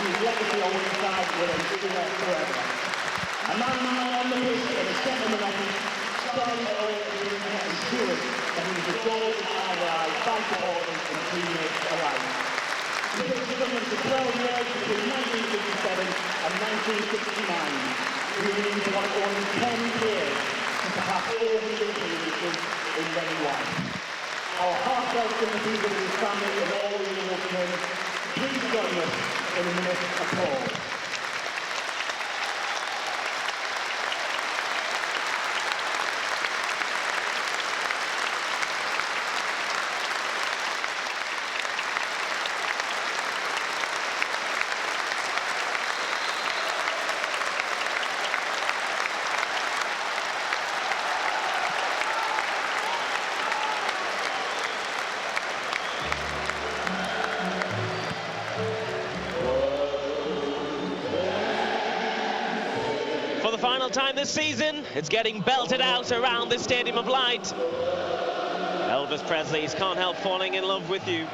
his legacy on one side will endure forever. A man on the pitch and a gentleman on his side ensured that he was adored and idolised by supporters and teammates alike. He pitched the government for 12 years between 1957 and 1969. He remains one of only 10 players to have all the appearances in red and white. Our heartfelt sympathies with his family and all the Europeans. Please join us in a minute of applause. For the final time this season, it's getting belted out around the Stadium of Light. Elvis Presley's Can't Help Falling in Love with You.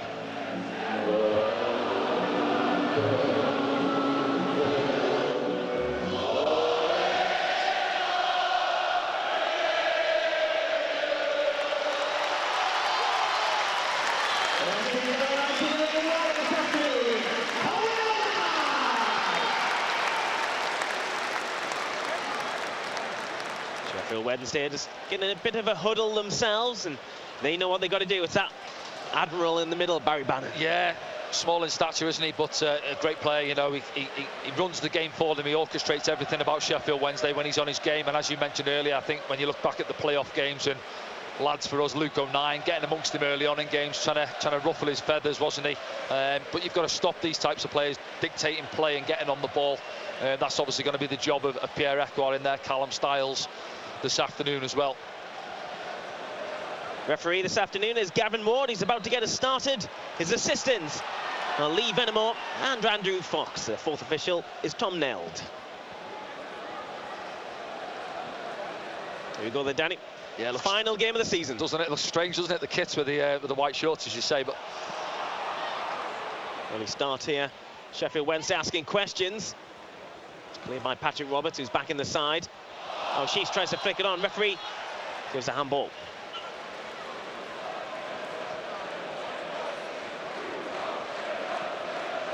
Sheffield Wednesday just getting a bit of a huddle themselves, and they know what they've got to do. It's that Admiral in the middle, Barry Bannon. Yeah, small in stature, isn't he? But a great player, you know. He runs the game for them. He orchestrates everything about Sheffield Wednesday when he's on his game. And as you mentioned earlier, I think when you look back at the playoff games, and lads for us, Luke O'Nien, getting amongst him early on in games, trying to ruffle his feathers, wasn't he? But you've got to stop these types of players dictating play and getting on the ball. That's obviously going to be the job of Pierre Ekwar in there, Callum Styles this afternoon as well. Referee this afternoon is Gavin Ward. He's about to get us started. His assistants are Lee Venamore and Andrew Fox. The fourth official is Tom Neld. Here we go then, Danny. Yeah, final game of the season. Doesn't it look strange, doesn't it? The kits with the white shorts, as you say. But early start here. Sheffield Wednesday asking questions. Cleared by Patrick Roberts, who's back in the side. Oh, Sheesh tries to flick it on. Referee gives a handball.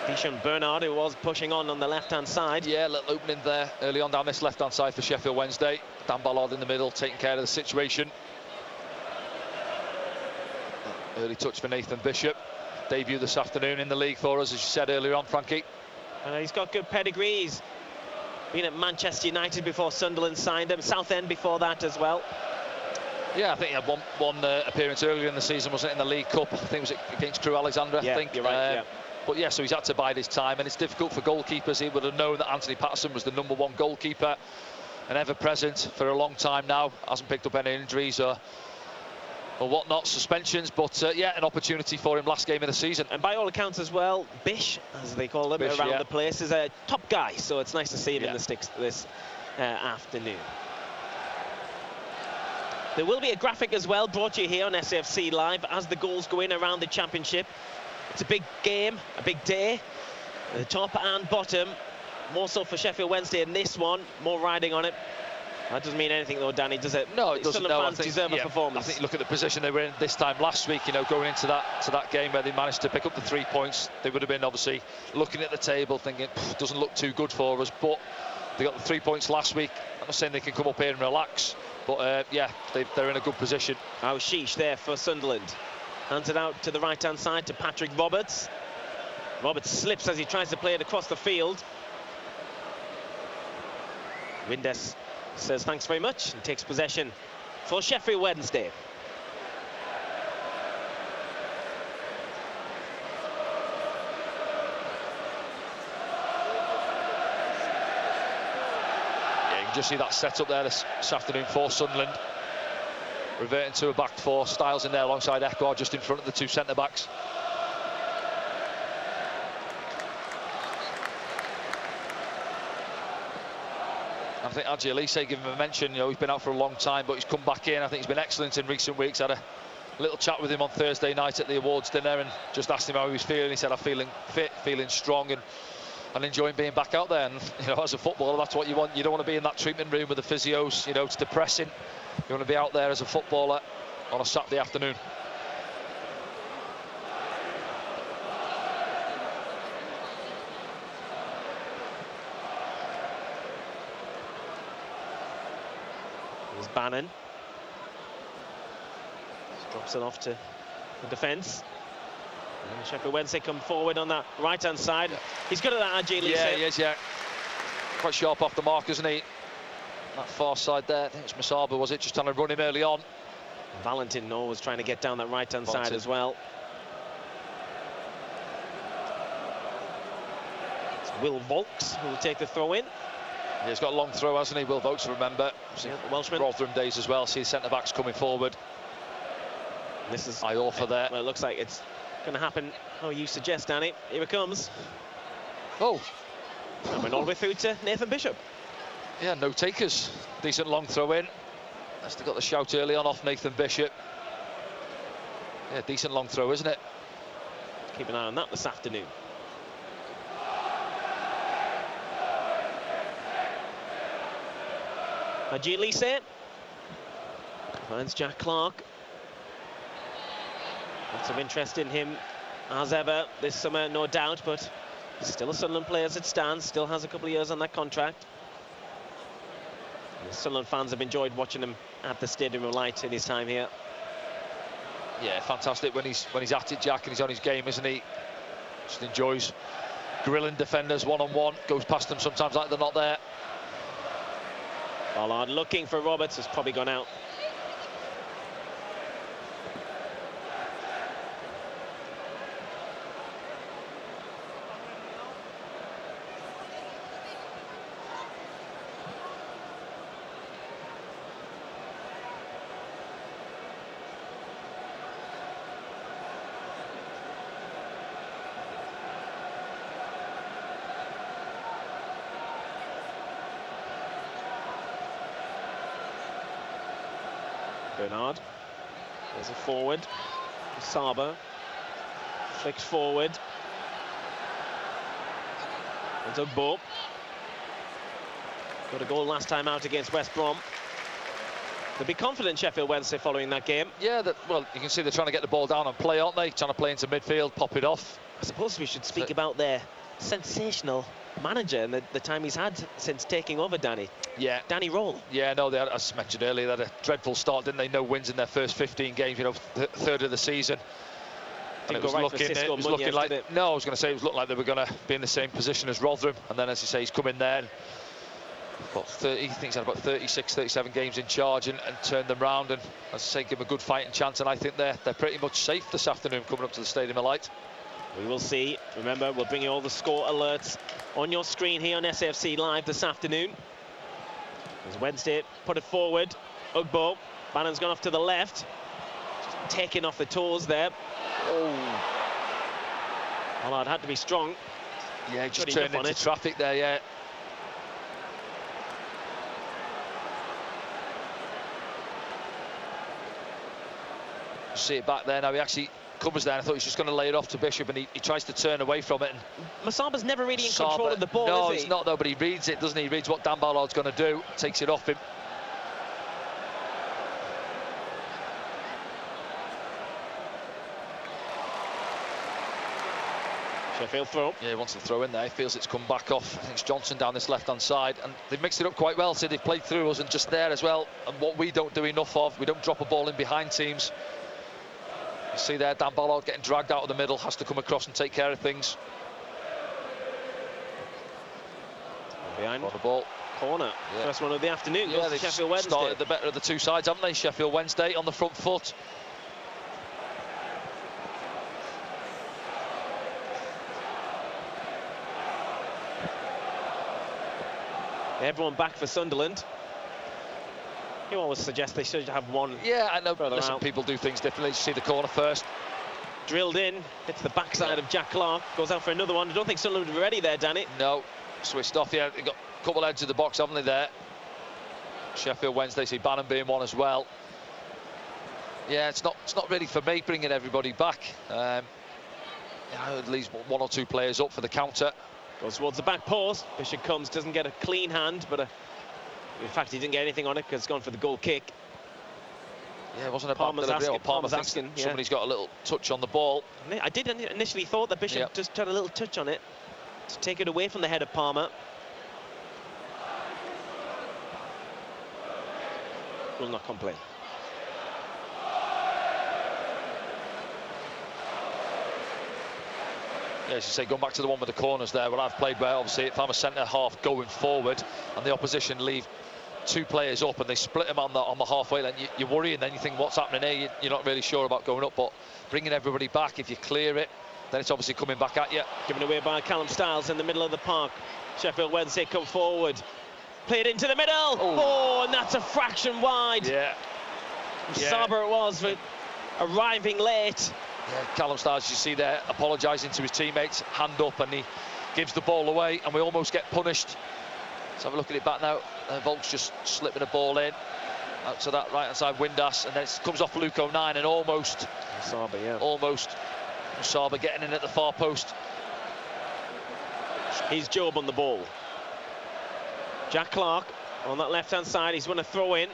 Dishon Bernard, who was pushing on the left-hand side. Yeah, little opening there early on down this left-hand side for Sheffield Wednesday. Dan Ballard in the middle, taking care of the situation. Early touch for Nathan Bishop. Debut this afternoon in the league for us, as you said earlier on, Frankie. He's got good pedigree. He's been at Manchester United before Sunderland signed him. Southend before that as well. Yeah, I think he had one appearance earlier in the season, wasn't it, in the League Cup? I think it was against Crewe Alexandra, yeah, I think. You're right, yeah. But yeah, so he's had to bide his time, and it's difficult for goalkeepers. He would have known that Anthony Patterson was the #1 goalkeeper and ever present for a long time now. Hasn't picked up any injuries or whatnot, suspensions, but yeah, an opportunity for him last game of the season. And by all accounts as well, Bish, as they call him, Bish, around yeah, the place, is a top guy, so it's nice to see him yeah, in the sticks this afternoon. There will be a graphic as well brought to you here on SAFC Live as the goals go in around the championship. It's a big game, a big day. The top and bottom, more so for Sheffield Wednesday in this one, more riding on it. That doesn't mean anything though, Danny, does it? No, it doesn't. Sunderland No, fans deserve a performance. I think you look at the position they were in this time last week, you know, going into that game where they managed to pick up the 3 points. They would have been obviously looking at the table thinking, doesn't look too good for us, but they got the 3 points last week. I'm not saying they can come up here and relax, but yeah, they're in a good position. Oh, Sheesh there for Sunderland. Hands it out to the right-hand side to Patrick Roberts. Roberts slips as he tries to play it across the field. Windes says thanks very much and takes possession for Sheffield Wednesday. Yeah, you can just see that set up there this afternoon for Sunderland. Reverting to a back four, Styles in there alongside Ekwar, just in front of the two centre-backs. I think Adji Elise gave him a mention. You know, he's been out for a long time, but he's come back in. I think he's been excellent in recent weeks. Had a little chat with him on Thursday night at the awards dinner and just asked him how he was feeling. He said, I'm feeling fit, feeling strong, and and enjoying being back out there. And you know, as a footballer, that's what you want. You don't want to be in that treatment room with the physios. You know, it's depressing. You want to be out there as a footballer on a Saturday afternoon. Here's Bannon. Just drops it off to the defence. And Sheffield Wednesday come forward on that right-hand side. He's good at that, agility. Yeah, he is, yeah. Quite sharp off the mark, isn't he? That far side there, I think it's Masaba, was it? Just trying to run him early on. Valentin was trying to get down that right-hand side as well. It's Will Volks who will take the throw in. Yeah, he's got a long throw, hasn't he? Will Volks, remember. Yeah, the Welshman. Rotherham days as well. See the centre-backs coming forward. This is Iorfa there. Well, it looks like it's going to happen how you suggest, Danny. Here it comes. Oh. Coming all the way through to Nathan Bishop. Yeah, no takers. Decent long throw in. Leicester got the shout early on off Nathan Bishop. Yeah, decent long throw, isn't it? Keep an eye on that this afternoon. Ajit Lise finds Jack Clark. Lots of interest in him as ever this summer, no doubt, but he's still a Sunderland player as it stands, still has a couple of years on that contract. And the Sunderland fans have enjoyed watching him at the Stadium of Light in his time here. Yeah, fantastic when he's at it, Jack, and he's on his game, isn't he? Just enjoys grilling defenders one-on-one, goes past them sometimes like they're not there. Ballard looking for Roberts, has probably gone out. Bernard, there's a forward. Saba flicks forward. There's a ball. Got a goal last time out against West Brom. They'll be confident, Sheffield Wednesday, following that game. Yeah, well, you can see they're trying to get the ball down and play, aren't they? Trying to play into midfield, pop it off. I suppose we should speak about their sensational manager and the time he's had since taking over, Danny. Yeah. Danny Roll. Yeah, no, they had, as mentioned earlier, they had a dreadful start, didn't they? No wins in their first 15 games, you know, third of the season. And Didn't go right for Cisco it was looking like, yesterday. no, I was going to say it was looking like they were going to be in the same position as Rotherham, and then, as you say, he's come in there and got 30, I think he's had about 36, 37 games in charge and turned them round, and as I say, give them a good fighting chance, and I think they're pretty much safe this afternoon coming up to the Stadium of Light. We will see. Remember, we'll bring you all the score alerts on your screen here on SAFC Live this afternoon. As Wednesday put it forward, Ugbo, Bannon's gone off to the left, just taking off the toes there. Oh, Pollard had to be strong. Yeah, just turned into traffic there, yeah. See it back there now, he actually covers there. I thought he was just going to lay it off to Bishop, and he tries to turn away from it. And Masaba's never really in control of the ball, no, is he? he's not though, but he reads it, doesn't he? He reads what Dan Ballard's going to do, takes it off him. Sheffield throw. Yeah, he wants to throw in there. He feels it's come back off. I think it's Johnson down this left-hand side, and they've mixed it up quite well. So they've played through us and just there as well. And what we don't do enough of, we don't drop a ball in behind teams. You see there, Dan Ballard getting dragged out of the middle, has to come across and take care of things. Behind on the ball. Corner. Yeah. First one of the afternoon. Yeah, they've Sheffield Wednesday. Started the better of the two sides, haven't they? Sheffield Wednesday on the front foot. Everyone back for Sunderland. You always suggest they should have one. Yeah, I know. Listen, people do things differently. You see the corner first. Drilled in, hits the backside of Jack Clark, goes out for another one. I don't think Sunderland would be ready there, Danny. No, switched off. Yeah, they've got a couple edges of the box, haven't they, there? Sheffield Wednesday, see Bannon being one as well. Yeah, it's not really for me bringing everybody back. Yeah, at least one or two players up for the counter. Goes towards the back post. Bishop comes, doesn't get a clean hand, but in fact he didn't get anything on it because it's gone for the goal kick. Yeah, it wasn't a Palmer's bad delivery. asking, Palmer Palmer's thinks asking, that somebody's got a little touch on the ball. I did initially thought that Bishop just had a little touch on it to take it away from the head of Palmer. Will not complain. Yeah, as you say, going back to the one with the corners there, what I've played where obviously if I'm a centre half going forward and the opposition leave 2 players up and they split them on the halfway line, you worry, and then you think what's happening here. You're not really sure about going up, but bringing everybody back, if you clear it, then it's obviously coming back at you. Given away by Callum Styles in the middle of the park. Sheffield Wednesday come forward, play it into the middle. Oh, and that's a fraction wide. Yeah. Saber it was, but arriving late. Yeah, Callum Styles, you see there, apologising to his teammates, hand up, and he gives the ball away, and we almost get punished. Let's have a look at it back now. Volk's just slipping the ball in out to that right-hand side Windass, and then it comes off Luke 09 and almost Saber getting in at the far post. He's Job on the ball. Jack Clark on that left-hand side. He's going to throw in.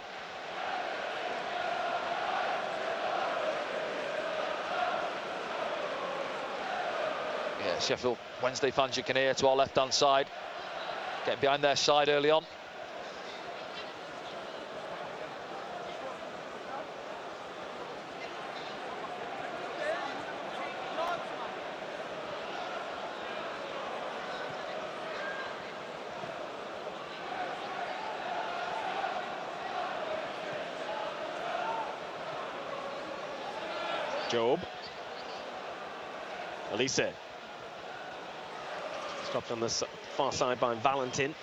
Yeah, Sheffield Wednesday fans you can hear to our left-hand side, getting behind their side early on. Job. Elise. Stopped on the far side by Valentin.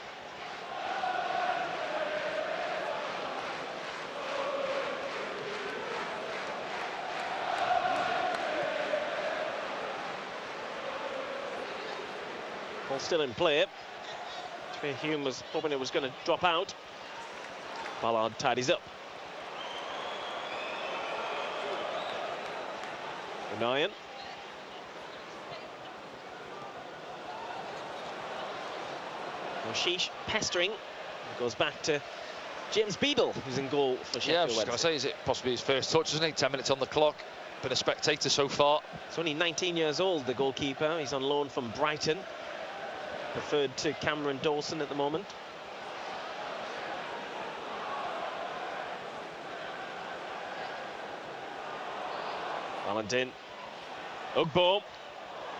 Ball still in play. Hume was hoping it was going to drop out. Ballard tidies up. Ryan. Sheesh pestering. Goes back to James Beadle, who's in goal for Sheffield Wednesday. Yeah, I was just going to say, is it possibly his first touch, isn't he? 10 minutes on the clock. Been a spectator so far. He's only 19 years old, the goalkeeper. He's on loan from Brighton. Preferred to Cameron Dawson at the moment. Valentin. Ugbo.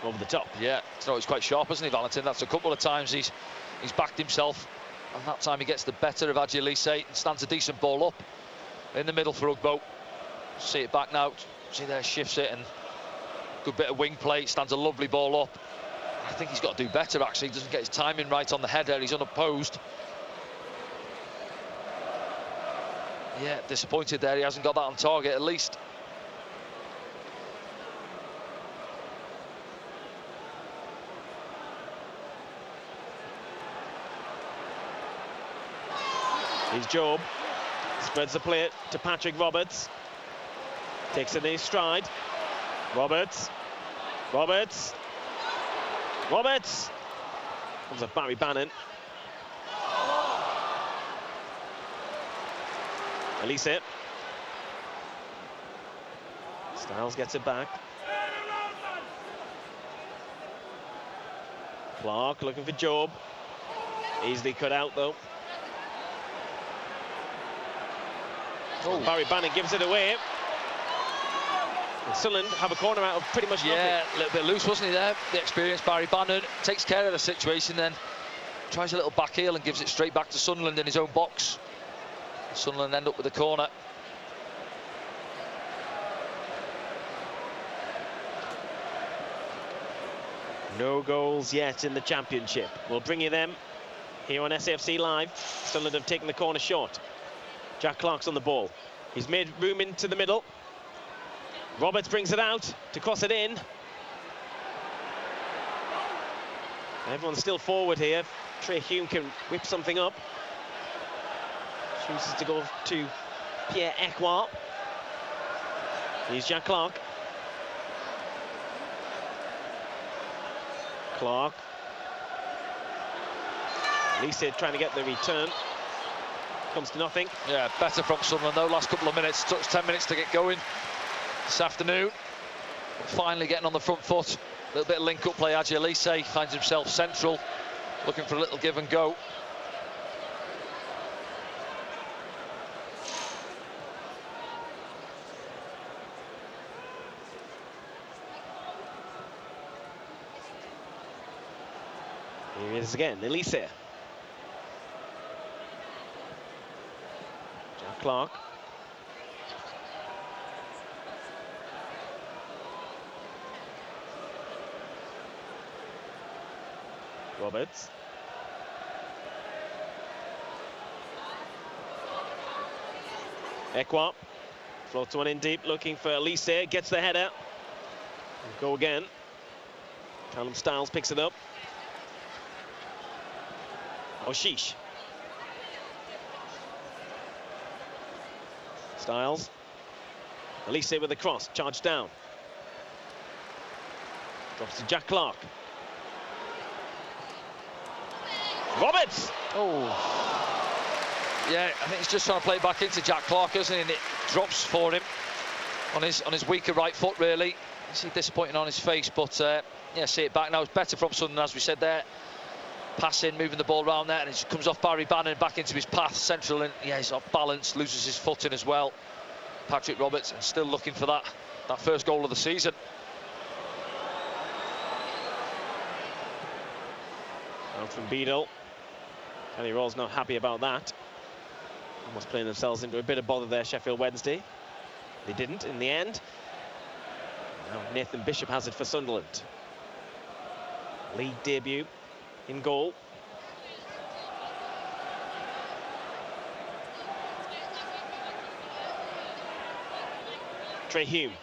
Over the top. Yeah, so he's quite sharp, isn't he, Valentin? That's a couple of times he's backed himself, and that time he gets the better of Agilise and stands a decent ball up in the middle for Ugbo. See it back now. See there, shifts it, and good bit of wing play. Stands a lovely ball up. I think he's got to do better, actually. He doesn't get his timing right on the header. He's unopposed. Yeah, disappointed there. He hasn't got that on target, at least. He's Job. Spreads the play to Patrick Roberts. Takes it in his stride. Roberts. Roberts. Roberts. Comes up Barry Bannon. Elise. Styles gets it back. Clark looking for Job. Easily cut out though. Oh. Barry Bannon gives it away. And Sunderland have a corner out of pretty much nothing. Yeah, a little bit loose, wasn't he there? The experienced Barry Bannon takes care of the situation, then tries a little back heel and gives it straight back to Sunderland in his own box. Sunderland end up with the corner. No goals yet in the Championship. We'll bring you them here on SAFC Live. Sunderland have taken the corner short. Jack Clark's on the ball. He's made room into the middle. Roberts brings it out to cross it in. Everyone's still forward here. Trey Hume can whip something up. Chooses to go to Pierre Ekwa. Here's Jack Clark. Clark Elise trying to get the return. Comes to nothing. Yeah, better from Sunderland though. Last couple of minutes, took 10 minutes to get going this afternoon. Finally getting on the front foot. A little bit of link-up play. Elise finds himself central, looking for a little give and go. Here he is again, Elise. Jack Clark. Roberts. Ekwa floats one in deep, looking for Elise. Gets the header. Go again. Callum Styles picks it up. Oshish. Styles. Elise with the cross, charged down. Drops to Jack Clark. Roberts! Oh. Yeah, I think he's just trying to play back into Jack Clark, isn't he? And it drops for him on his weaker right foot, really. You see disappointing on his face, but yeah, see it back now. It's better from Sunderland, as we said there. Passing, moving the ball around there, and it just comes off Barry Bannon back into his path, central, and yeah, he's off balance, loses his footing as well. Patrick Roberts, and still looking for that first goal of the season. Out from Beadle. Kenny Rawls not happy about that. Almost playing themselves into a bit of bother there, Sheffield Wednesday. They didn't in the end. Now Nathan Bishop has it for Sunderland. League debut in goal. Trey Hume.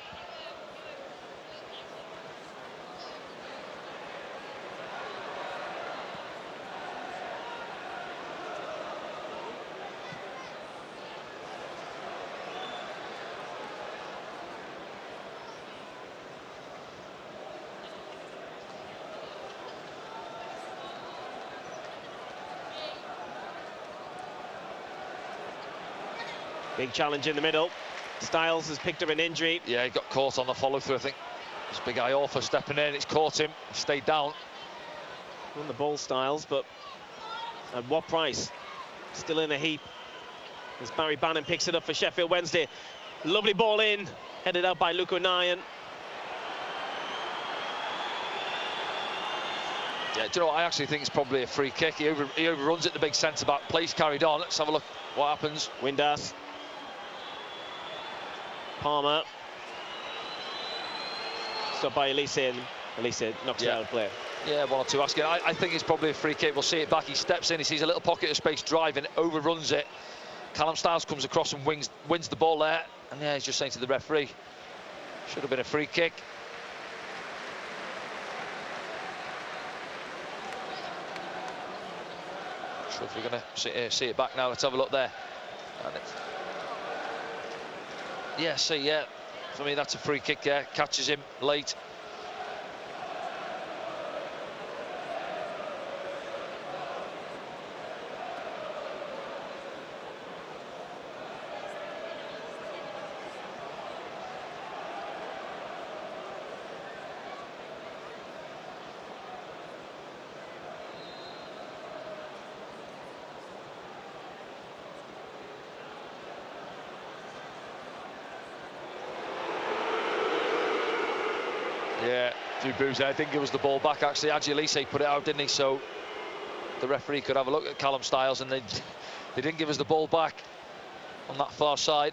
Big challenge in the middle. Styles has picked up an injury. Yeah, he got caught on the follow-through, I think. It's big Iorfa stepping in, it's caught him, he stayed down. On the ball, Styles, but at what price? Still in a heap. As Barry Bannon picks it up for Sheffield Wednesday. Lovely ball in, headed out by Luke O'Nien. Yeah, do you know what? I actually think it's probably a free kick. He overruns it, the big centre-back. Plays carried on. Let's have a look what happens. Windass. Palmer. Stopped by Elise, and Elise knocks it out of play. Yeah, one or two asking. I think it's probably a free kick. We'll see it back. He steps in, he sees a little pocket of space driving, overruns it. Callum Styles comes across and wins the ball there. And yeah, he's just saying to the referee, should have been a free kick. Sure if we're going to see it back now. Let's have a look there. Yeah, for me that's a free kick. Yeah, catches him late. Yeah, few boos there. Didn't give us the ball back. Actually, Elise put it out, didn't he? So the referee could have a look at Callum Styles, and they didn't give us the ball back on that far side.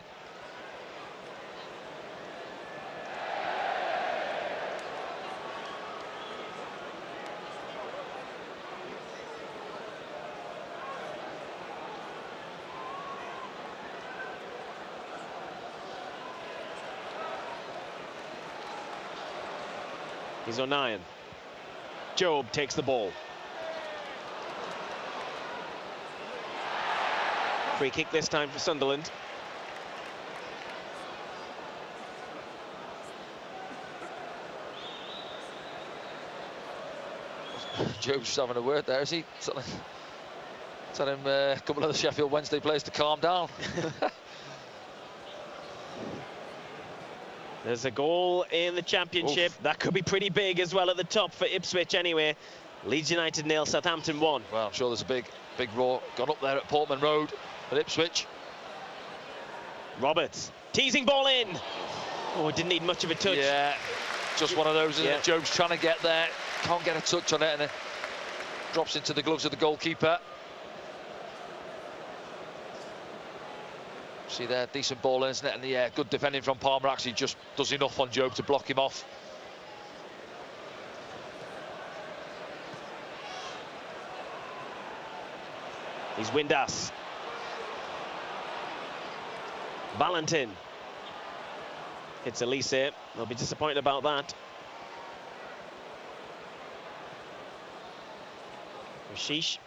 He's O'Nien. Job takes the ball. Free kick this time for Sunderland. Job's having a word there, is he? Tell him a couple of the Sheffield Wednesday players to calm down. There's a goal in the Championship. Oof. That could be pretty big as well at the top for Ipswich anyway. Leeds United 0, Southampton 1. Well, I'm sure there's a big roar gone up there at Portman Road at Ipswich. Roberts, teasing ball in. Oh, it didn't need much of a touch. Yeah, just one of those, isn't it? Job's trying to get there, can't get a touch on it, and it drops into the gloves of the goalkeeper. See there, decent ball in, isn't it? And yeah, good defending from Palmer, actually just does enough on Job to block him off. He's Windass. Valentin. Hits Elise. They'll be disappointed about that. Sheesh.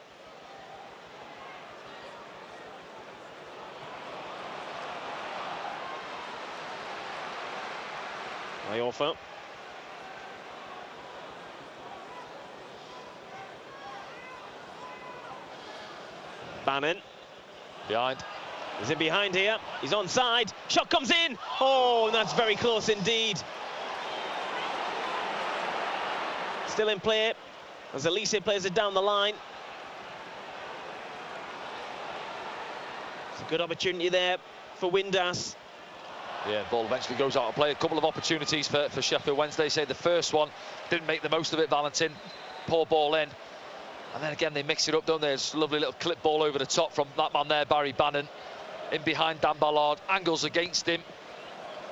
Iorfa. Bannon. Behind. Is it behind here? He's onside. Shot comes in. Oh, that's very close indeed. Still in play as Elise plays it down the line. It's a good opportunity there for Windass. Yeah, ball eventually goes out of play. A couple of opportunities for Sheffield Wednesday. Say the first one didn't make the most of it. Valentin, poor ball in. And then again, they mix it up, don't they? It's a lovely little clip ball over the top from that man there, Barry Bannon. In behind Dan Ballard, angles against him.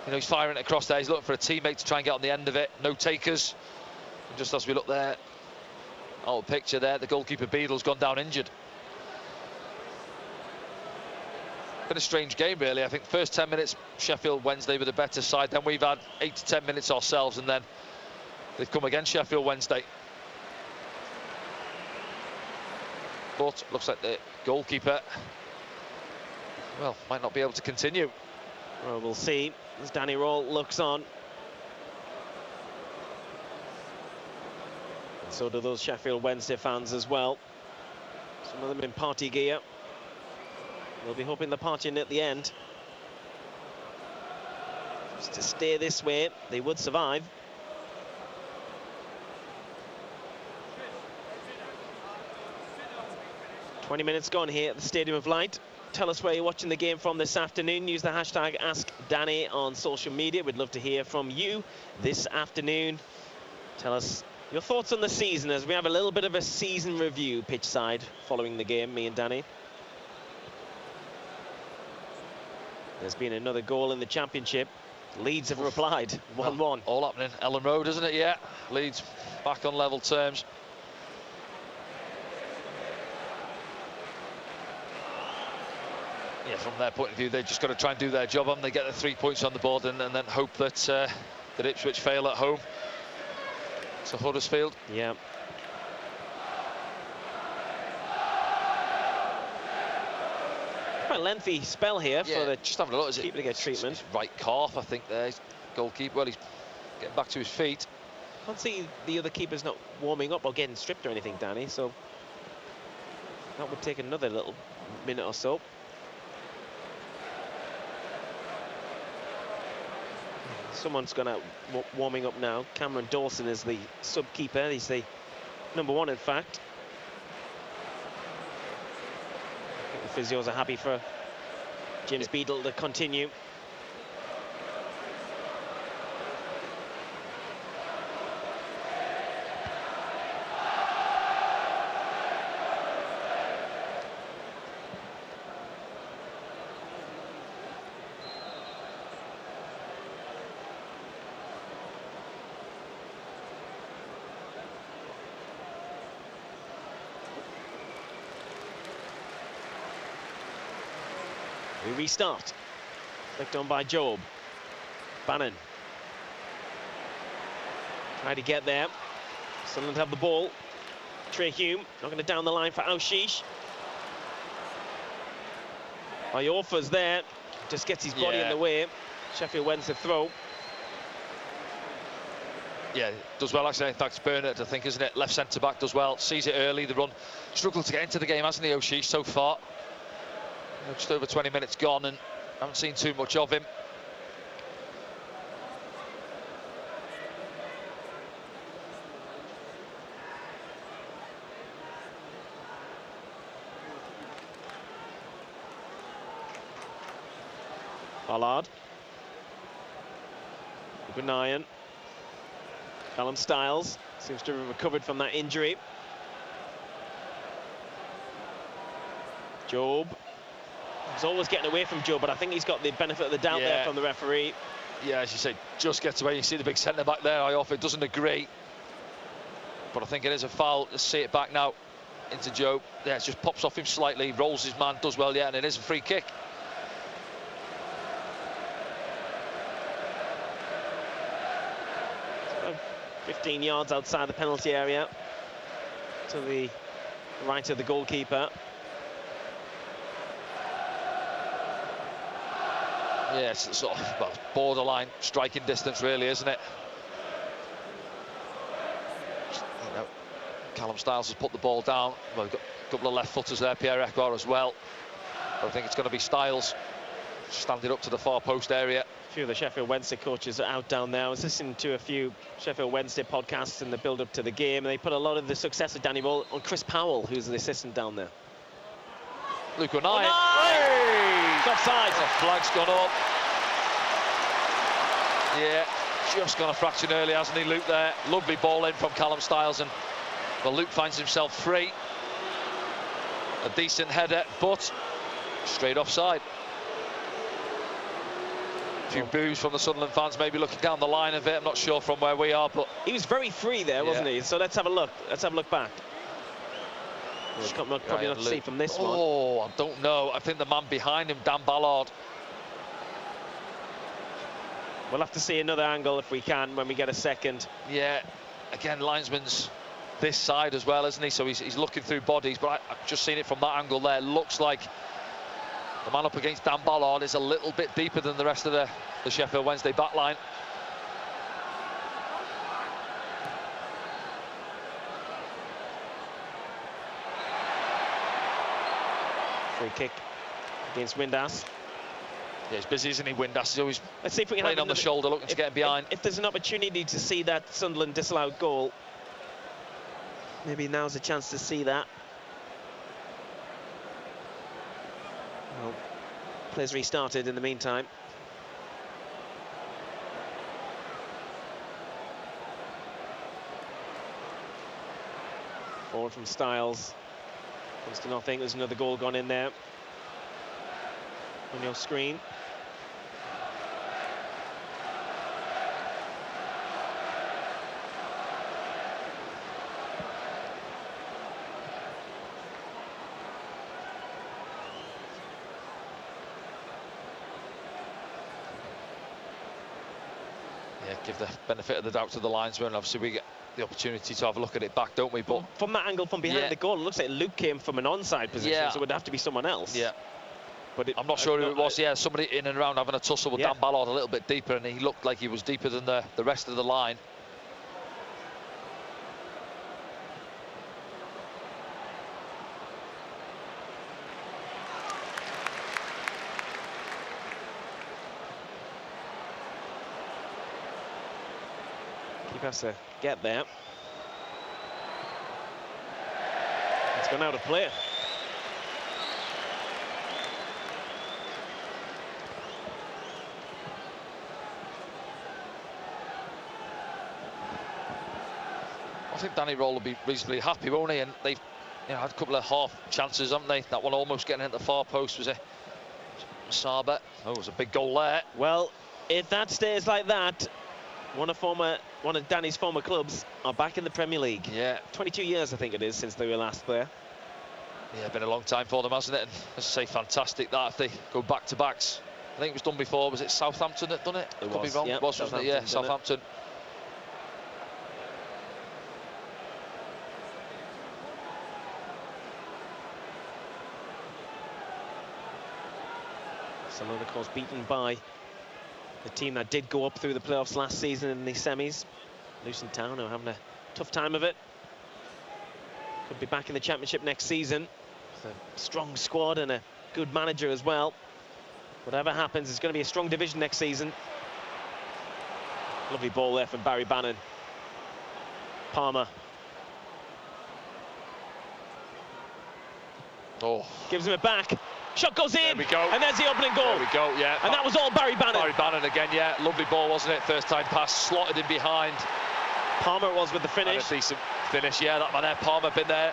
You know, he's firing it across there. He's looking for a teammate to try and get on the end of it. No takers. And just as we look there, old picture there, the goalkeeper Beadle's gone down injured. Been a strange game, really. I think first 10 minutes, Sheffield Wednesday were the better side. Then we've had 8 to 10 minutes ourselves, and then they've come against Sheffield Wednesday. But looks like the goalkeeper, well, might not be able to continue. Well, we'll see as Danny Roll looks on. And so do those Sheffield Wednesday fans as well. Some of them in party gear. They'll be hoping they're partying at the end. Just to stay this way, they would survive. "20 minutes gone here at the Stadium of Light." Tell us where you're watching the game from this afternoon. Use the hashtag AskDanny on social media. We'd love to hear from you this afternoon. Tell us your thoughts on the season as we have a little bit of a season review pitch side following the game, me and Danny. There's been another goal in the Championship. Leeds have replied, 1-1. All happening. Ellen Road, isn't it? Yeah. Leeds back on level terms. Yeah, from their point of view, they've just got to try and do their job, and they get the 3 points on the board, and then hope that that Ipswich fail at home to Huddersfield. Yeah. Quite a lengthy spell here for the just having a look. Is keeper to get treatment. It's right calf, I think. There, goalkeeper. Well, he's getting back to his feet. Can't see the other keepers not warming up or getting stripped or anything, Danny. So that would take another little minute or so. Someone's gone out warming up now. Cameron Dawson is the sub-keeper. He's the #1, in fact. I think the physios are happy for James Beadle to continue. We restart. Flicked on by Job. Bannon. Try to get there. Sunderland have the ball. Trey Hume not going to down the line for Aushish. Iorfa's there. Just gets his body in the way. Sheffield Wednesday throw. Yeah, does well actually. In fact, Bernard, I think, isn't it? Left centre back does well. Sees it early. The run. Struggled to get into the game, hasn't he, O'Shea, so far? Just over 20 minutes gone, and haven't seen too much of him. Pollard. O'Brien. Callum Styles seems to have recovered from that injury. Job. He's always getting away from Job, but I think he's got the benefit of the doubt there from the referee. Yeah, as you say, just gets away. You see the big centre back there. Ioffa doesn't agree, but I think it is a foul. Let's see it back now into Job. Yeah, it just pops off him slightly, rolls his man, does well, yeah, and it is a free kick. 15 yards outside the penalty area to the right of the goalkeeper. Yes, it's sort of, well, borderline striking distance, really, isn't it? You know, Callum Styles has put the ball down. Well, we've got a couple of left footers there, Pierre Ekbar as well. But I think it's going to be Styles standing up to the far post area. A few of the Sheffield Wednesday coaches are out down there. I was listening to a few Sheffield Wednesday podcasts in the build-up to the game, and they put a lot of the success of Danny Ball on Chris Powell, who's the assistant down there. Luke O'Neill. It's offside. The flag's gone up. Yeah, just gone a fraction early, hasn't he, Luke, there? Lovely ball in from Callum Styles, and well, Luke finds himself free. A decent header, but straight offside. A few boos from the Sunderland fans, maybe looking down the line of it. I'm not sure from where we are, but he was very free there, wasn't he? So let's have a look. Let's have a look back. Probably not to see from this one. Oh, I don't know. I think the man behind him, Dan Ballard. We'll have to see another angle if we can when we get a second. Yeah, again, linesman's this side as well, isn't he? So he's looking through bodies, but I've just seen it from that angle there. Looks like the man up against Dan Ballard is a little bit deeper than the rest of the Sheffield Wednesday back line. Free kick against Windass. Yeah, he's busy, isn't he, Windass? He's always Let's see if we can playing on the shoulder, looking to get behind. If there's an opportunity to see that Sunderland disallowed goal, maybe now's a chance to see that. Well, play's restarted in the meantime. Forward from Styles. Comes to nothing. There's another goal gone in there on your screen. Yeah, give the benefit of the doubt to the linesman. Obviously, we get the opportunity to have a look at it back, don't we? But from that angle, from behind the goal, it looks like Luke came from an onside position, so it would have to be someone else. Yeah. But I'm not sure who it was. Yeah, somebody in and around having a tussle with Dan Ballard a little bit deeper, and he looked like he was deeper than the rest of the line. Keeper has to get there. It's gone out of play. I think Danny Roll will be reasonably happy, won't he? And they've had a couple of half chances, haven't they? That one almost getting into the far post was a Saba. Oh, it was a big goal there. Well, if that stays like that, one of Danny's former clubs are back in the Premier League. Yeah. 22 years, I think it is, since they were last there. Yeah, been a long time for them, hasn't it? And as I say, fantastic that if they go back-to-backs. I think it was done before. Was it Southampton that done it? It Could was, be wrong. yeah, It was, wasn't it? Yeah, Southampton. Sunderland, of course, beaten by the team that did go up through the playoffs last season in the semis. Luton Town are having a tough time of it. Could be back in the Championship next season with a strong squad and a good manager as well. Whatever happens, it's going to be a strong division next season. Lovely ball there from Barry Bannon. Palmer. Oh. Gives him it back. Shot goes in. There we go. And there's the opening goal. There we go, yeah. And that was all Barry Bannon. Barry Bannon again, yeah. Lovely ball, wasn't it? First time pass, slotted in behind. Palmer it was with the finish. And a decent finish, yeah. That man there, Palmer, been there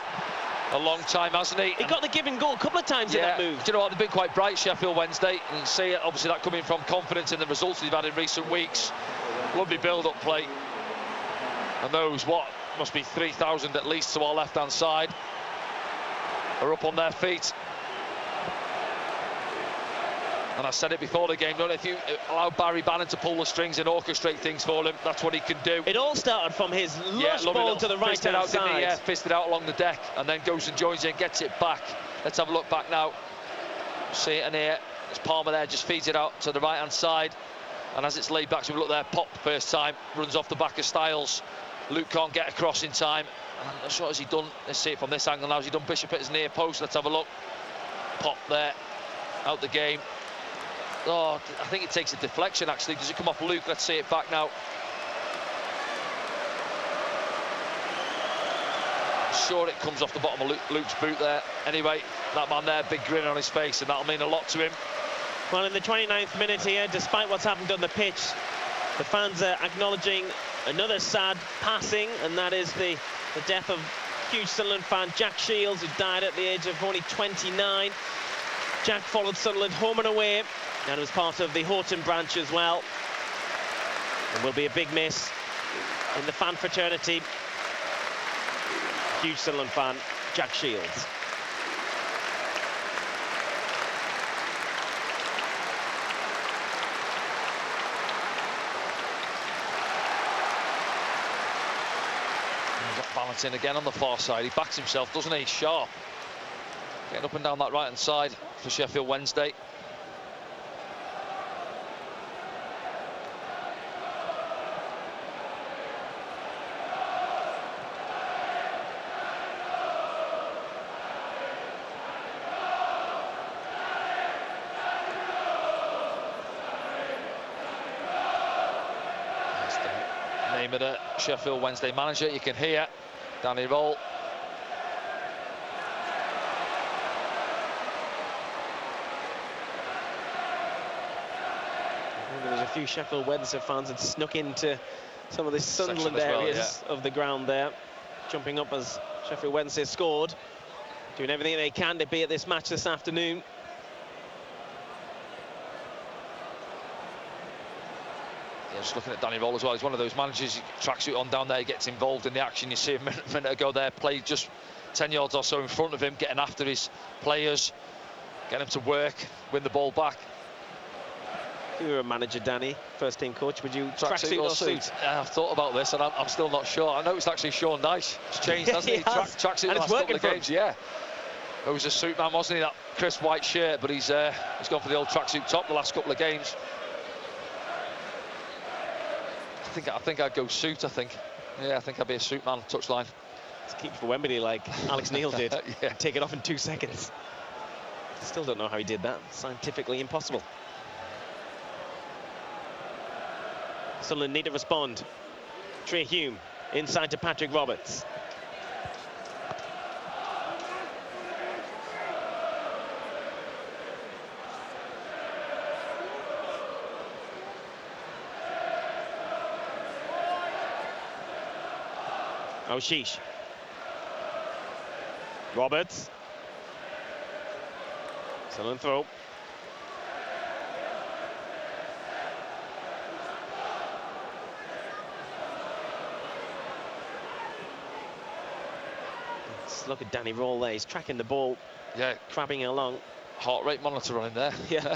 a long time, hasn't he? He got the given goal a couple of times in that move. Do you know what? They've been quite bright, Sheffield Wednesday. And see, obviously, that coming from confidence in the results they've had in recent weeks. Lovely build-up play. And those, what, must be 3,000 at least to our left-hand side, are up on their feet. And I said it before the game, don't if you allow Barry Bannon to pull the strings and orchestrate things for him, that's what he can do. It all started from his lush ball to the right-hand side. Yeah, fisted out along the deck, and then goes and joins in, gets it back. Let's have a look back now. See it in here. It's Palmer there, just feeds it out to the right-hand side. And as it's laid back, so we look there, pop first time, runs off the back of Styles. Luke can't get across in time. And I'm not sure, has he done, let's see it from this angle now, has he done Bishop at his near post? Let's have a look. Pop there, out the game. Oh, I think it takes a deflection, actually. Does it come off Luke? Let's see it back now. Sure, it comes off the bottom of Luke's boot there. Anyway, that man there, big grin on his face, and that'll mean a lot to him. Well, in the 29th minute here, despite what's happened on the pitch, the fans are acknowledging another sad passing, and that is the death of huge Sunderland fan Jack Shields, who died at the age of only 29. Jack followed Sunderland home and away, and was part of the Horton branch as well. And will be a big miss in the fan fraternity. Huge Sunderland fan, Jack Shields. Balancing again on the far side. He backs himself, doesn't he? Sharp. Getting up and down that right-hand side for Sheffield Wednesday. That's the name of the Sheffield Wednesday manager. You can hear Danny Roll. There was a few Sheffield Wednesday fans that snuck into some of the Sunderland areas of the ground there, jumping up as Sheffield Wednesday scored, doing everything they can to be at this match this afternoon. Yeah, just looking at Danny Roll as well. He's one of those managers, tracksuit on down there, he gets involved in the action. You see a minute ago there, played just 10 yards or so in front of him, getting after his players, getting them to work, win the ball back. If you were a manager, Danny, first team coach, would you tracksuit or suit? Yeah, I've thought about this and I'm still not sure. I know it's actually Sean Dyche. It's changed, hasn't he? Tracksuit in the last couple of games, yeah. It was a suit man, wasn't he? That crisp white shirt, but he's gone for the old tracksuit top the last couple of games. I think I'd go suit, I think. Yeah, I think I'd be a suit man, touchline. Let's keep for Wembley like Alex Neil did. Yeah. Take it off in 2 seconds. Still don't know how he did that. Scientifically impossible. Sunderland need to respond. Trey Hume inside to Patrick Roberts. O'Sheesh. Roberts. Sunderland throw. Let's look at Danny Roll there. He's tracking the ball. Yeah, crabbing along. Heart rate monitor running there. Yeah.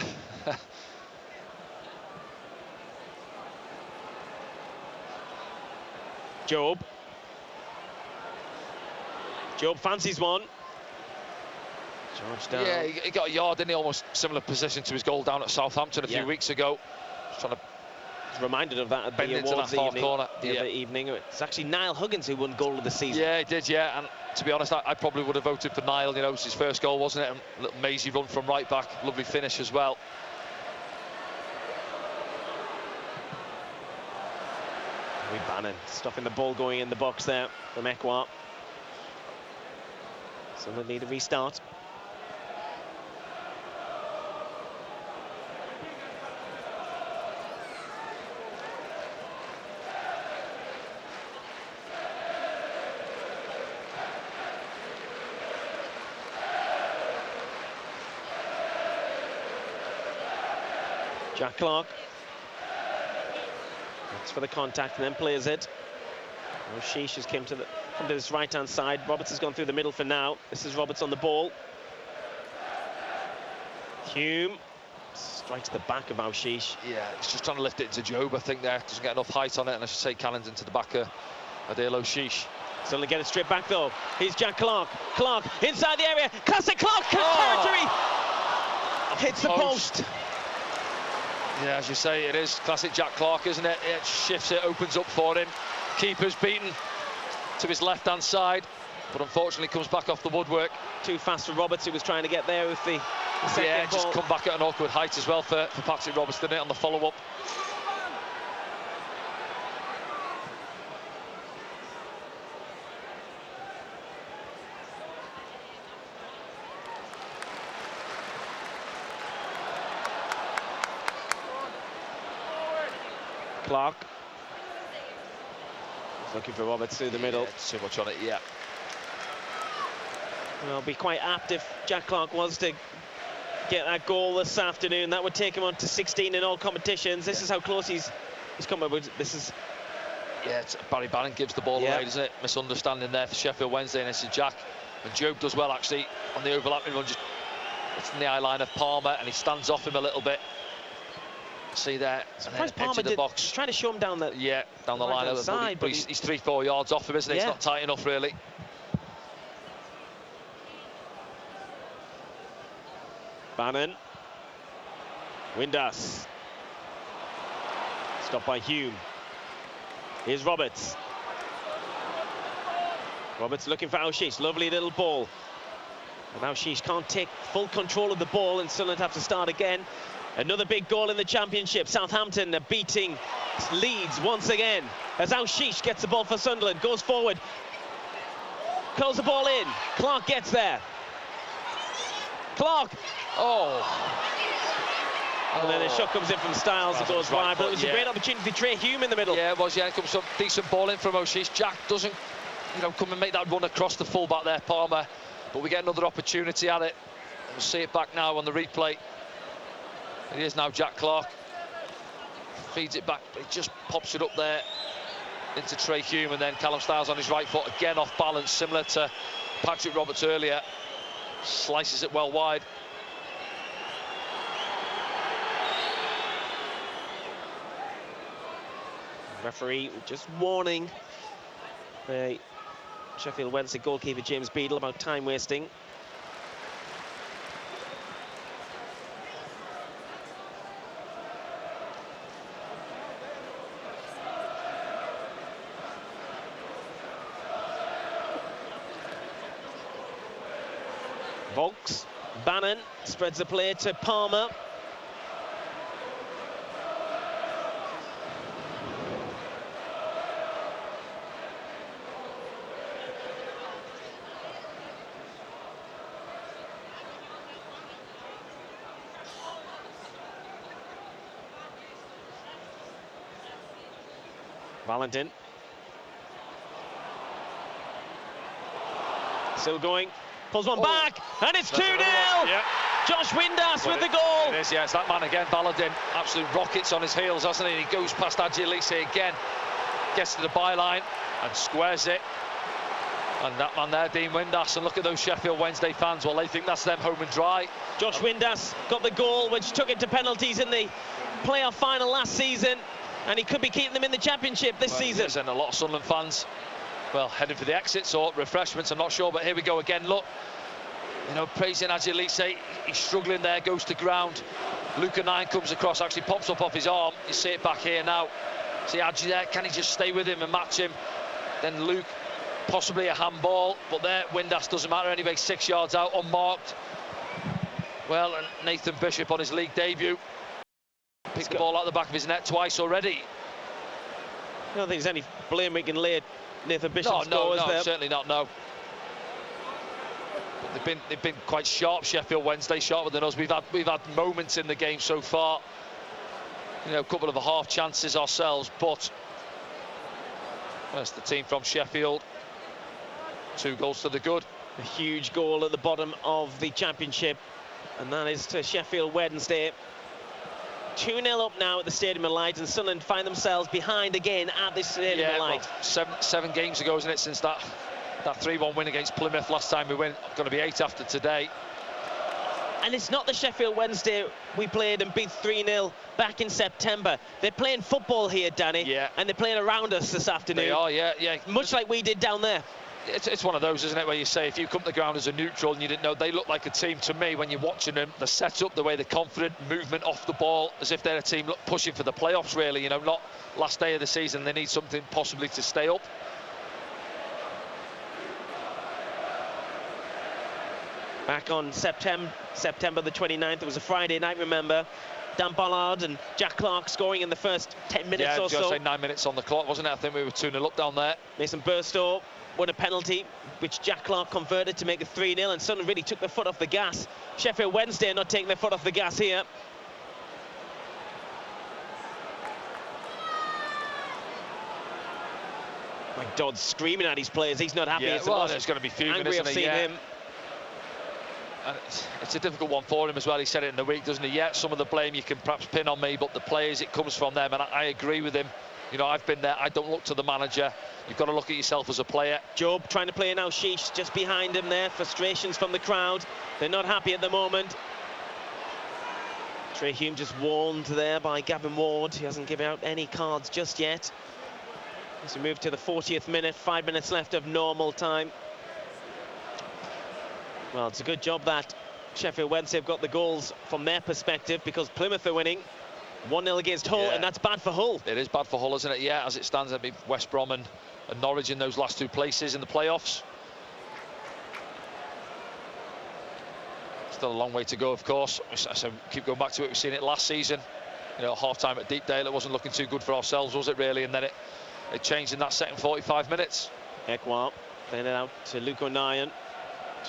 Job fancies one. George down. Yeah, he got a yard in the almost similar position to his goal down at Southampton a few weeks ago. Just trying to Reminded of that at the awards other evening. It's actually Niall Huggins who won goal of the season. Yeah, he did, yeah. And to be honest, I probably would have voted for Niall. You know, it was his first goal, wasn't it? And a little mazy run from right back. Lovely finish as well. Bannon stopping the ball going in the box there from Ekwa. So they need a restart. Jack Clark. That's for the contact and then plays it. Sheesh has come to this right-hand side. Roberts has gone through the middle for now. This is Roberts on the ball. Hume strikes the back of Sheesh. Yeah, he's just trying to lift it to Job, I think there. Doesn't get enough height on it, and I should say Callens into the back of Adil Sheesh. Still to get it straight back though. Here's Jack Clark. Clark inside the area. Classic Clark territory. Hits the post. Yeah, as you say, it is classic Jack Clark, isn't it? It shifts it, opens up for him. Keeper's beaten to his left-hand side, but unfortunately comes back off the woodwork. Too fast for Roberts, who was trying to get there with the second yeah, ball. Just come back at an awkward height as well for Patrick Roberts, didn't it, on the follow-up. Clark. He's looking for Roberts through the middle. Too much on it, yeah. Well, it'll be quite apt if Jack Clark was to get that goal this afternoon. That would take him on to 16 in all competitions. This is how close he's come up with. This is... Yeah, Barry Bannon gives the ball away, doesn't it? Misunderstanding there for Sheffield Wednesday, and this is Jack. And Job does well, actually, on the overlapping run. Just it's in the eye line of Palmer, and he stands off him a little bit. See there, surprised Palmer did. He's trying to show him down the down the line side, but he's 3-4 yards off him, isn't he? It's not tight enough, really. Bannon. Windass. Stopped by Hume. Here's Roberts. Roberts looking for Sheesh. Lovely little ball. And Sheesh can't take full control of the ball, and Sunderland have to start again. Another big goal in the Championship. Southampton are beating Leeds once again. As Sheesh gets the ball for Sunderland, goes forward, curls the ball in. Clark gets there. Clark. And then a shot comes in from Styles. It goes wide, but it was a great opportunity to Trey Hume in the middle. Yeah, it was. Yeah, it comes some decent ball in from Sheesh. Jack doesn't, come and make that run across the fullback there, Palmer. But we get another opportunity at it. We'll see it back now on the replay. It is now Jack Clark. Feeds it back, but he just pops it up there into Trey Hume, and then Callum Styles on his right foot, again off balance, similar to Patrick Roberts earlier. Slices it well wide. Referee just warning Sheffield Wednesday goalkeeper James Beadle about time wasting. Volks, Bannon spreads the play to Palmer. Valentin. Still going. Pulls one back, and it's 2-0! Yeah. Josh Windass with the goal. It is, yeah, it's that man again, Valentin. Absolute rockets on his heels, hasn't he? And he goes past Adjilise again, gets to the byline and squares it. And that man there, Dean Windass, and look at those Sheffield Wednesday fans. Well, they think that's them home and dry. Josh Windass got the goal, which took it to penalties in the playoff final last season, and he could be keeping them in the Championship this season. And a lot of Sunderland fans, well, heading for the exits or refreshments, I'm not sure, but here we go again. Look, praising Adjilise, he's struggling there, goes to ground. Luca 9 comes across, actually pops up off his arm. You see it back here now. See Hadji there, can he just stay with him and match him? Then Luke, possibly a handball, but there, Windass doesn't matter anyway, 6 yards out, unmarked. Well, and Nathan Bishop on his league debut picked the ball out the back of his net twice already. I don't think there's any blame we can lay at Nathan Bishop's No, there. certainly not, no. But they've been quite sharp, Sheffield Wednesday, sharper than us. We've had moments in the game so far, you know, a couple of half chances ourselves, but that's the team from Sheffield. 2 goals to the good. A huge goal at the bottom of the championship, and that is to Sheffield Wednesday. 2-0 up now at the Stadium of Light, and Sunderland find themselves behind again at the Stadium of Light. Well, seven games ago, isn't it, since that 3-1 win against Plymouth last time we win. Going to be 8 after today. And it's not the Sheffield Wednesday we played and beat 3-0 back in September. They're playing football here, Danny. Yeah. And they're playing around us this afternoon. They are, yeah. Much like we did down there. It's one of those, isn't it, where you say if you come to the ground as a neutral and you didn't know, they look like a team to me when you're watching them. The setup, the way they're confident, movement off the ball, as if they're a team pushing for the playoffs, really. You know, not last day of the season. They need something possibly to stay up. Back on September the 29th, it was a Friday night, remember. Dan Bollard and Jack Clark scoring in the first 10 minutes or so. Yeah, I was going to say 9 minutes on the clock, wasn't it? I think we were 2-0 up down there. Mason Burstow won a penalty, which Jack Clark converted to make it 3-0, and Sunderland really took their foot off the gas. Sheffield Wednesday are not taking their foot off the gas here. Mike Dodd's screaming at his players. He's not happy. Yeah, well, it's going to be fuming, angry isn't I've he? seen him. And it's a difficult one for him as well. He said it in the week, doesn't he? Yeah, some of the blame you can perhaps pin on me, but the players, it comes from them, and I agree with him. You know, I've been there. I don't look to the manager. You've got to look at yourself as a player. Job trying to play now. Sheesh just behind him there. Frustrations from the crowd. They're not happy at the moment. Trey Hume just warned there by Gavin Ward. He hasn't given out any cards just yet. As we move to the 40th minute, 5 minutes left of normal time. Well, it's a good job that Sheffield Wednesday have got the goals from their perspective, because Plymouth are winning 1-0 against Hull, and that's bad for Hull. It is bad for Hull, isn't it? Yeah, as it stands, it'd be West Brom and Norwich in those last 2 places in the playoffs. Still a long way to go, of course. So keep going back to it. We've seen it last season. You know, half-time at Deepdale, it wasn't looking too good for ourselves, was it, really? And then it changed in that second 45 minutes. Ekwa playing it out to Luke O'Nien.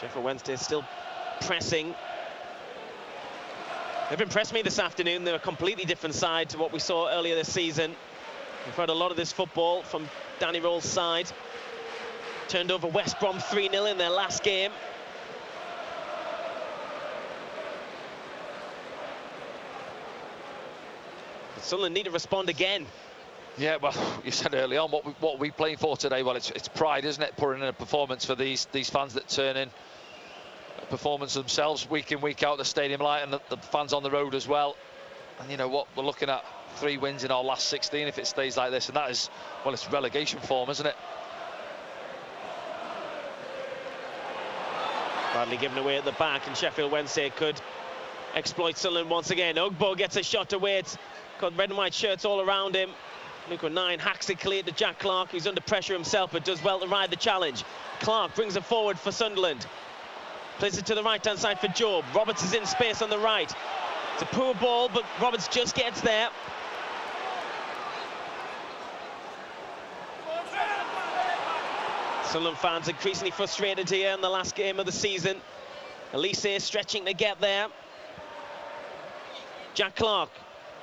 Sheffield Wednesday still pressing. They've impressed me this afternoon. They're a completely different side to what we saw earlier this season. We've heard a lot of this football from Danny Roll's side. Turned over West Brom 3-0 in their last game. But Sunderland need to respond again. Yeah, well, you said early on, what are we playing for today? Well, it's pride, isn't it? Putting in a performance for these fans that turn in. A performance themselves week in, week out, the Stadium Light, and the fans on the road as well. And you know what? We're looking at 3 wins in our last 16 if it stays like this, and that is, well, it's relegation form, isn't it? Badly given away at the back, and Sheffield Wednesday could exploit Sunderland once again. Ugbo gets a shot away. It's got red and white shirts all around him. Luke O'Nien hacks it clear to Jack Clark, who's under pressure himself, but does well to ride the challenge. Clark brings it forward for Sunderland. Plays it to the right-hand side for Job. Roberts is in space on the right. It's a poor ball, but Roberts just gets there. Sunderland fans increasingly frustrated here in the last game of the season. Elise stretching to get there. Jack Clark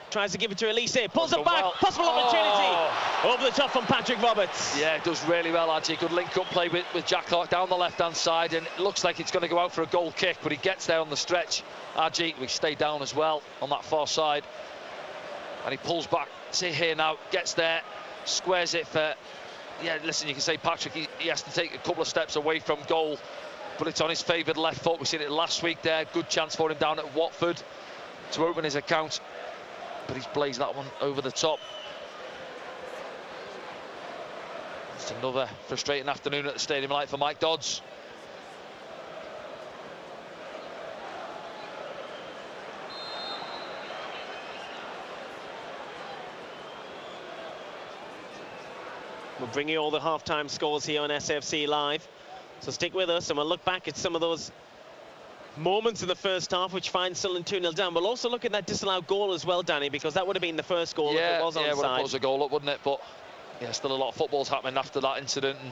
tries to give it to Elise, pulls it back, possible opportunity. Over the top from Patrick Roberts. Yeah, it does really well, actually. Good link-up play with Jack Clark down the left-hand side, and it looks like it's going to go out for a goal kick, but he gets there on the stretch. Hadji, we stay down as well on that far side, and he pulls back. See here now, gets there, squares it for... Yeah, listen, you can say Patrick, he has to take a couple of steps away from goal, but it's on his favoured left foot. We've seen it last week there. Good chance for him down at Watford to open his account, but he's blazed that one over the top. It's another frustrating afternoon at the Stadium Light for Mike Dodds. We'll bring you all the half-time scores here on SFC Live. So stick with us and we'll look back at some of those moments in the first half which finds Sunderland 2-0 down. We'll also look at that disallowed goal as well, Danny, because that would have been the first goal if it was onside. Yeah, would have put a goal up, wouldn't it? But yeah, still a lot of football's happening after that incident. And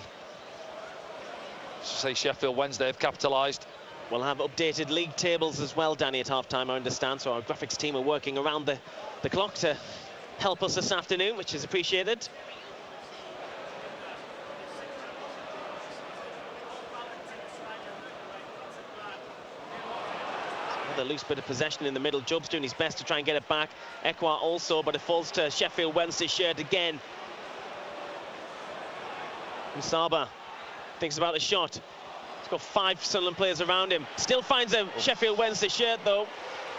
say Sheffield Wednesday have capitalised. We'll have updated league tables as well, Danny, at half-time, I understand. So our graphics team are working around the clock to help us this afternoon, which is appreciated. A loose bit of possession in the middle. Job's doing his best to try and get it back. Ekwa also, but it falls to Sheffield Wednesday shirt again. Musaba thinks about the shot. He's got 5 Sunderland players around him. Still finds a Sheffield Wednesday shirt though.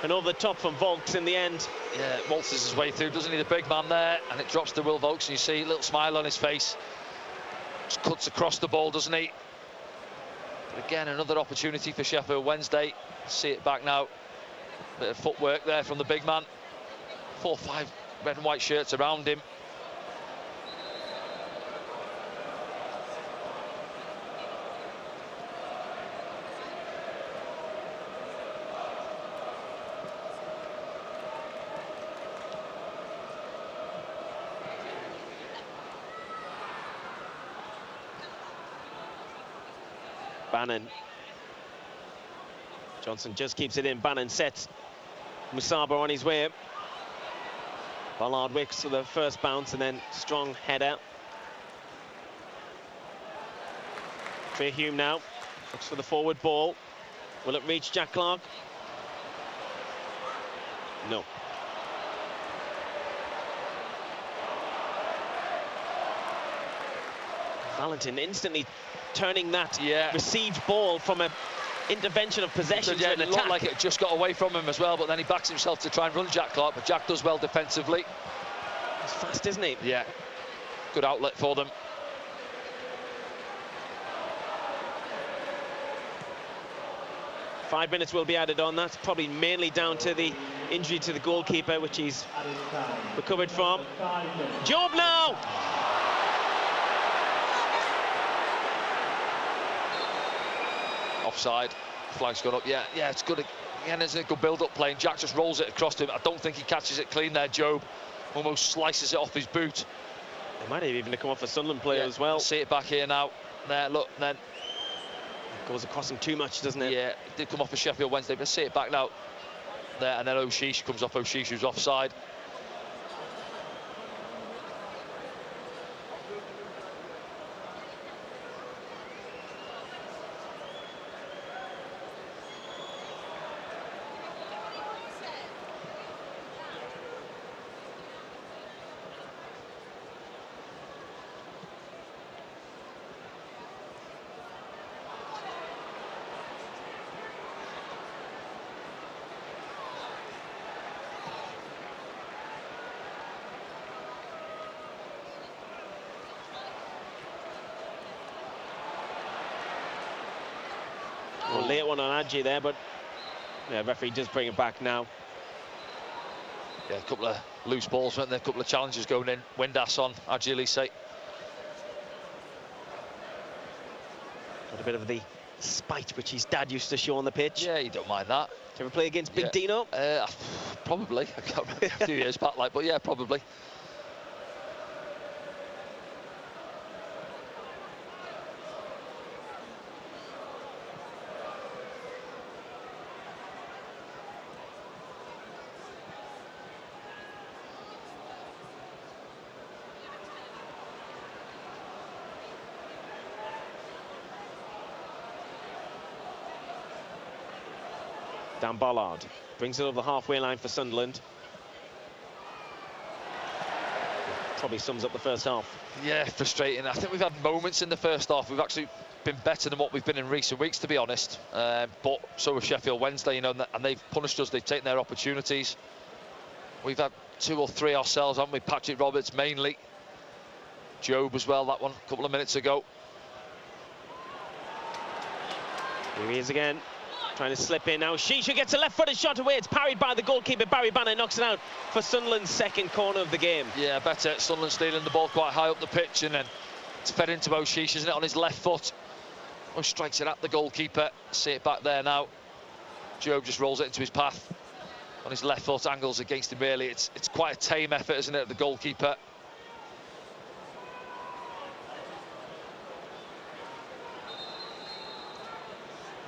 And over the top from Volks in the end. Yeah, waltzes his way through, doesn't he? The big man there, and it drops to Will Volks, and you see a little smile on his face. Just cuts across the ball, doesn't he? But again, another opportunity for Sheffield Wednesday. See it back now. Bit of footwork there from the big man. 4 or 5 red and white shirts around him. Bannon. Johnson just keeps it in. Bannon sets Musaba on his way. Ballard wicks for the first bounce and then strong header. Trey Hume now looks for the forward ball. Will it reach Jack Clark? No. Valentin instantly turning that received ball from a intervention of possession to an it looked attack. like it just got away from him as well, but then he backs himself to try and run Jack Clark, but Jack does well defensively. He's fast, isn't he? Yeah, good outlet for them. Five minutes will be added on. That's probably mainly down to the injury to the goalkeeper, which he's recovered from. Job now! Offside, flag's gone up. Yeah, it's good. Again, it's a good build-up play. Jack just rolls it across to him. I don't think he catches it clean there. Job almost slices it off his boot. It might have even come off a Sunderland player as well. See it back here now. There, look, then. It goes across him too much, doesn't it? Yeah, it did come off a Sheffield Wednesday, but see it back now. There, and then O'Sheesh comes off O'Sheesh, who's offside. Well, late one on Adji there, but yeah, referee does bring it back now. Yeah, a couple of loose balls, weren't there? A couple of challenges going in. Windass on Adji Elise. Got a bit of the spite which his dad used to show on the pitch. Yeah, you don't mind that. Did you ever play against Big Dino? Probably. I can't remember, a few years back, like, but yeah, probably. Dan Ballard brings it over the halfway line for Sunderland. Probably sums up the first half. Yeah, frustrating. I think we've had moments in the first half. We've actually been better than what we've been in recent weeks, to be honest. But so was Sheffield Wednesday, you know, and they've punished us. They've taken their opportunities. We've had 2 or 3 ourselves, haven't we? Patrick Roberts mainly. Job as well, that one, a couple of minutes ago. Here he is again. Trying to slip in now. Shisha gets a left-footed shot away. It's parried by the goalkeeper. Barry Banner knocks it out for Sunderland's second corner of the game. Yeah, better. Sunderland stealing the ball quite high up the pitch, and then It's fed into O'Sheesh, isn't it, on his left foot. Oh, strikes it at the goalkeeper. See it back there now. Job just rolls it into his path. On his left foot, angles against him, really. It's quite a tame effort, isn't it, the goalkeeper.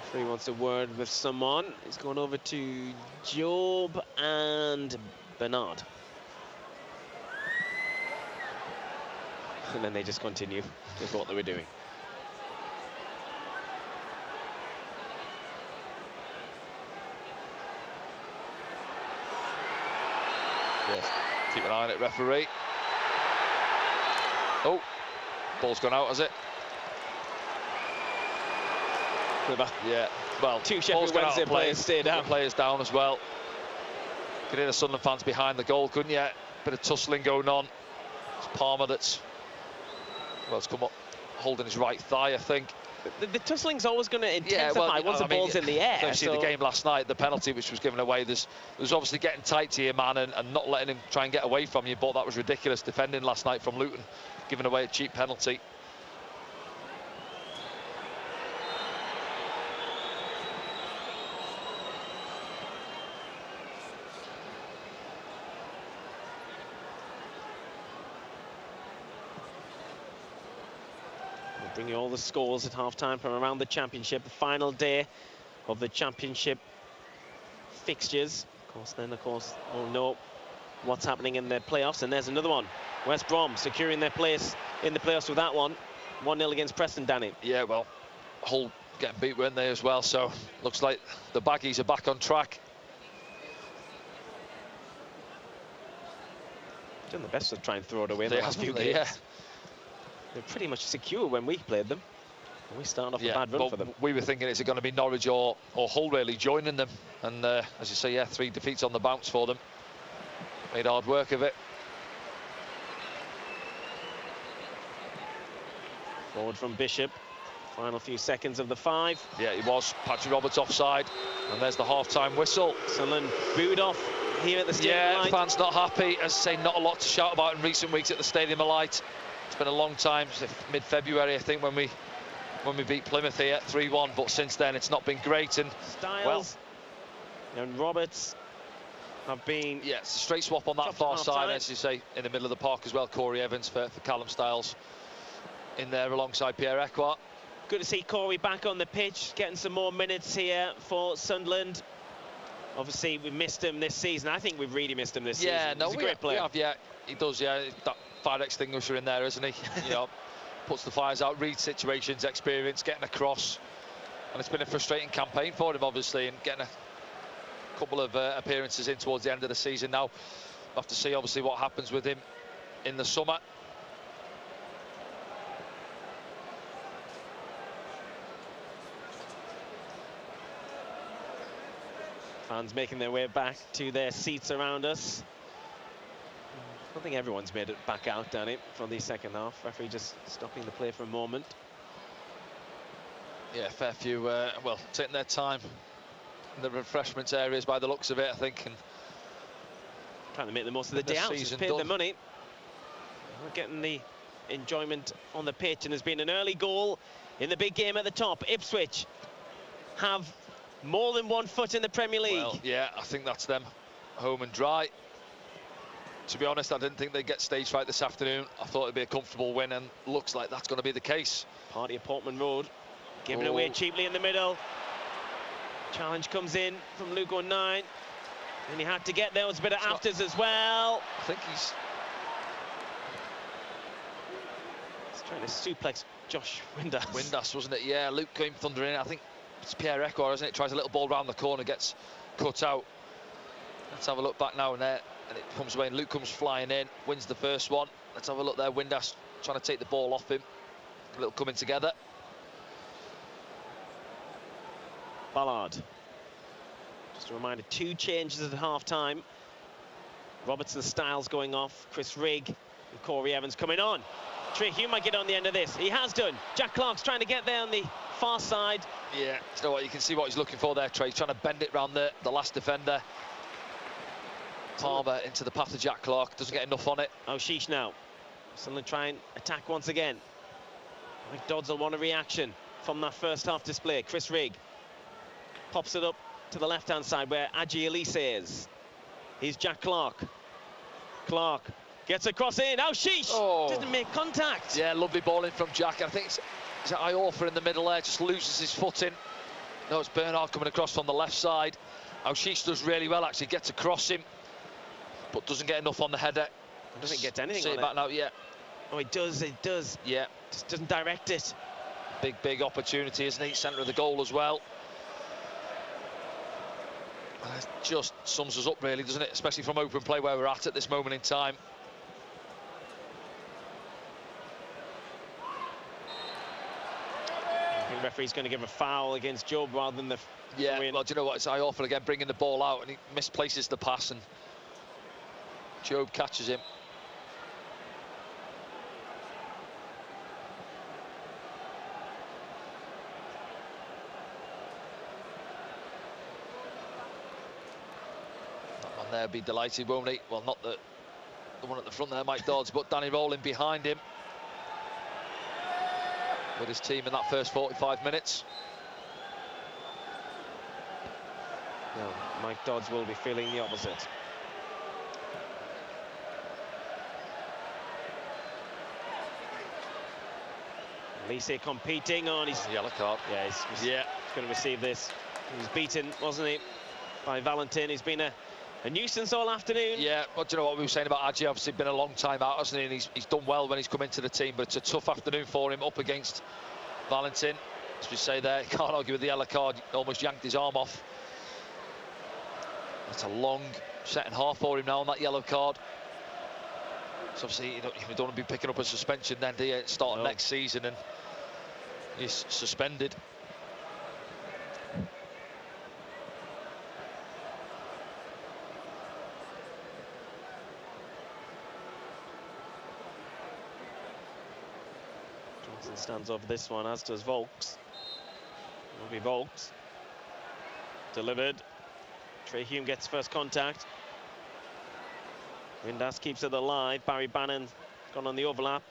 Referee wants a word with someone. He's gone over to Job and Bernard. And then they just continue with what they were doing. Yes. Keep an eye on it, referee. Oh, ball's gone out, has it? Yeah, well, two Sheffield Wednesday players stay down. Players down as well. Could hear the Sunderland fans behind the goal, couldn't you? Bit of tussling going on. It's Palmer that's, well, it's come up holding his right thigh, I think. The tussling's always going to intensify once the ball's in the air. I've seen the game last night, the penalty which was given away. There's obviously getting tight to your man and not letting him try and get away from you, but that was ridiculous defending last night from Luton, giving away a cheap penalty. Bring you all the scores at half-time from around the championship, the final day of the championship fixtures. Of course, we'll know what's happening in the playoffs. And there's another one. West Brom securing their place in the playoffs with that one. 1-0 against Preston, Danny. Yeah, well, Hull getting beat, weren't they, as well? So looks like the Baggies are back on track. Done the best to try and throw it away in They the last few games. Yeah. They're pretty much secure when we played them. And we started off a bad run for them. We were thinking, is it going to be Norwich or Hull really joining them? And as you say, yeah, 3 defeats on the bounce for them. Made hard work of it. Forward from Bishop. Final few seconds of the 5. Yeah, it was. Patrick Roberts offside. And there's the half-time whistle. Sunderland booed off here at the Stadium of Light. Yeah, fans not happy. As I say, not a lot to shout about in recent weeks at the Stadium of Light. It's been a long time, mid-February, I think, when we beat Plymouth here 3-1, but since then it's not been great. And Styles and Roberts have been... Yeah, it's a straight swap on that far side, as you say, in the middle of the park as well. Corey Evans for Callum Styles in there alongside Pierre Ekwart. Good to see Corey back on the pitch, getting some more minutes here for Sunderland. Obviously, we missed him this season. I think we've really missed him this season. Yeah, no, he's a great player. We have, yeah. He does, yeah. That fire extinguisher in there, isn't he? You know, puts the fires out, reads situations, experience, getting across. And it's been a frustrating campaign for him, obviously, and getting a couple of appearances in towards the end of the season. Now, we'll have to see, obviously, what happens with him in the summer. Fans making their way back to their seats around us. I don't think everyone's made it back out, Danny, for the second half. Referee just stopping the play for a moment. Yeah, fair few, well, taking their time in the refreshment areas by the looks of it, I think. And trying to make the most of the day out. They've paid their money. We're getting the enjoyment on the pitch, and there's been an early goal in the big game at the top. Ipswich have more than one foot in the Premier League. Well, yeah, I think that's them home and dry. To be honest, I didn't think they'd get stage right this afternoon. I thought it'd be a comfortable win, and looks like that's going to be the case. Party of Portman Road, given away cheaply in the middle. Challenge comes in from Luke O'Nien, and he had to get there. It was a bit of afters as well. I think he's trying to suplex Josh Windass. Windass, wasn't it? Yeah, Luke came thundering in. I think it's Pierre Ekwart, isn't it? Tries a little ball round the corner, gets cut out. Let's have a look back now and there. And it comes away, and Luke comes flying in, wins the first one. Let's have a look there. Windass trying to take the ball off him. A little coming together. Ballard. Just a reminder, 2 changes at half-time. Robertson Styles going off. Chris Rigg and Corey Evans coming on. Trey Hugh might get on the end of this. He has done. Jack Clark's trying to get there on the far side. Yeah, you know what, you can see what he's looking for there, Trey. He's trying to bend it round the last defender. Palmer into the path of Jack Clark, doesn't get enough on it. O'Sheesh now. Sunderland try and attack once again. Mike Dodds will want a reaction from that first half display. Chris Rigg pops it up to the left-hand side where Adji Elise is. Here's Jack Clark. Clark gets across in. Oh, sheesh! Doesn't make contact. Yeah, lovely ball in from Jack. I think it's Iorfa in the middle there, just loses his foot in. No, it's Bernard coming across from the left side. Sheesh does really well, actually gets across him, but doesn't get enough on the header. Doesn't get anything on it back now, yeah. Oh, it does. Yeah. Just doesn't direct it. Big opportunity, isn't he? Centre of the goal as well. That just sums us up, really, doesn't it? Especially from open play where we're at this moment in time. I think the referee's going to give a foul against Job rather than the... Yeah, well, do you know what? It's Iorfa again bringing the ball out, and he misplaces the pass, and Job catches him. That man there be delighted, won't he? Well, not the one at the front there, Mike Dodds, but Danny Rowling behind him with his team in that first 45 minutes. No, Mike Dodds will be feeling the opposite. Elise competing on his yellow card. Yeah, he's going to receive this. He was beaten, wasn't he, by Valentin. He's been a nuisance all afternoon. Yeah, but do you know what we were saying about Adji? Obviously been a long time out, hasn't he? And he's done well when he's come into the team, but it's a tough afternoon for him up against Valentin. As we say there, can't argue with the yellow card. Almost yanked his arm off. It's a long second half for him now on that yellow card. So obviously you don't want to be picking up a suspension then, do you? Starting next season, and he's suspended. Johnson stands over this one, as does Volks. Will be Volks. Delivered. Trey Hume gets first contact. Windass keeps it alive. Barry Bannon gone on the overlap.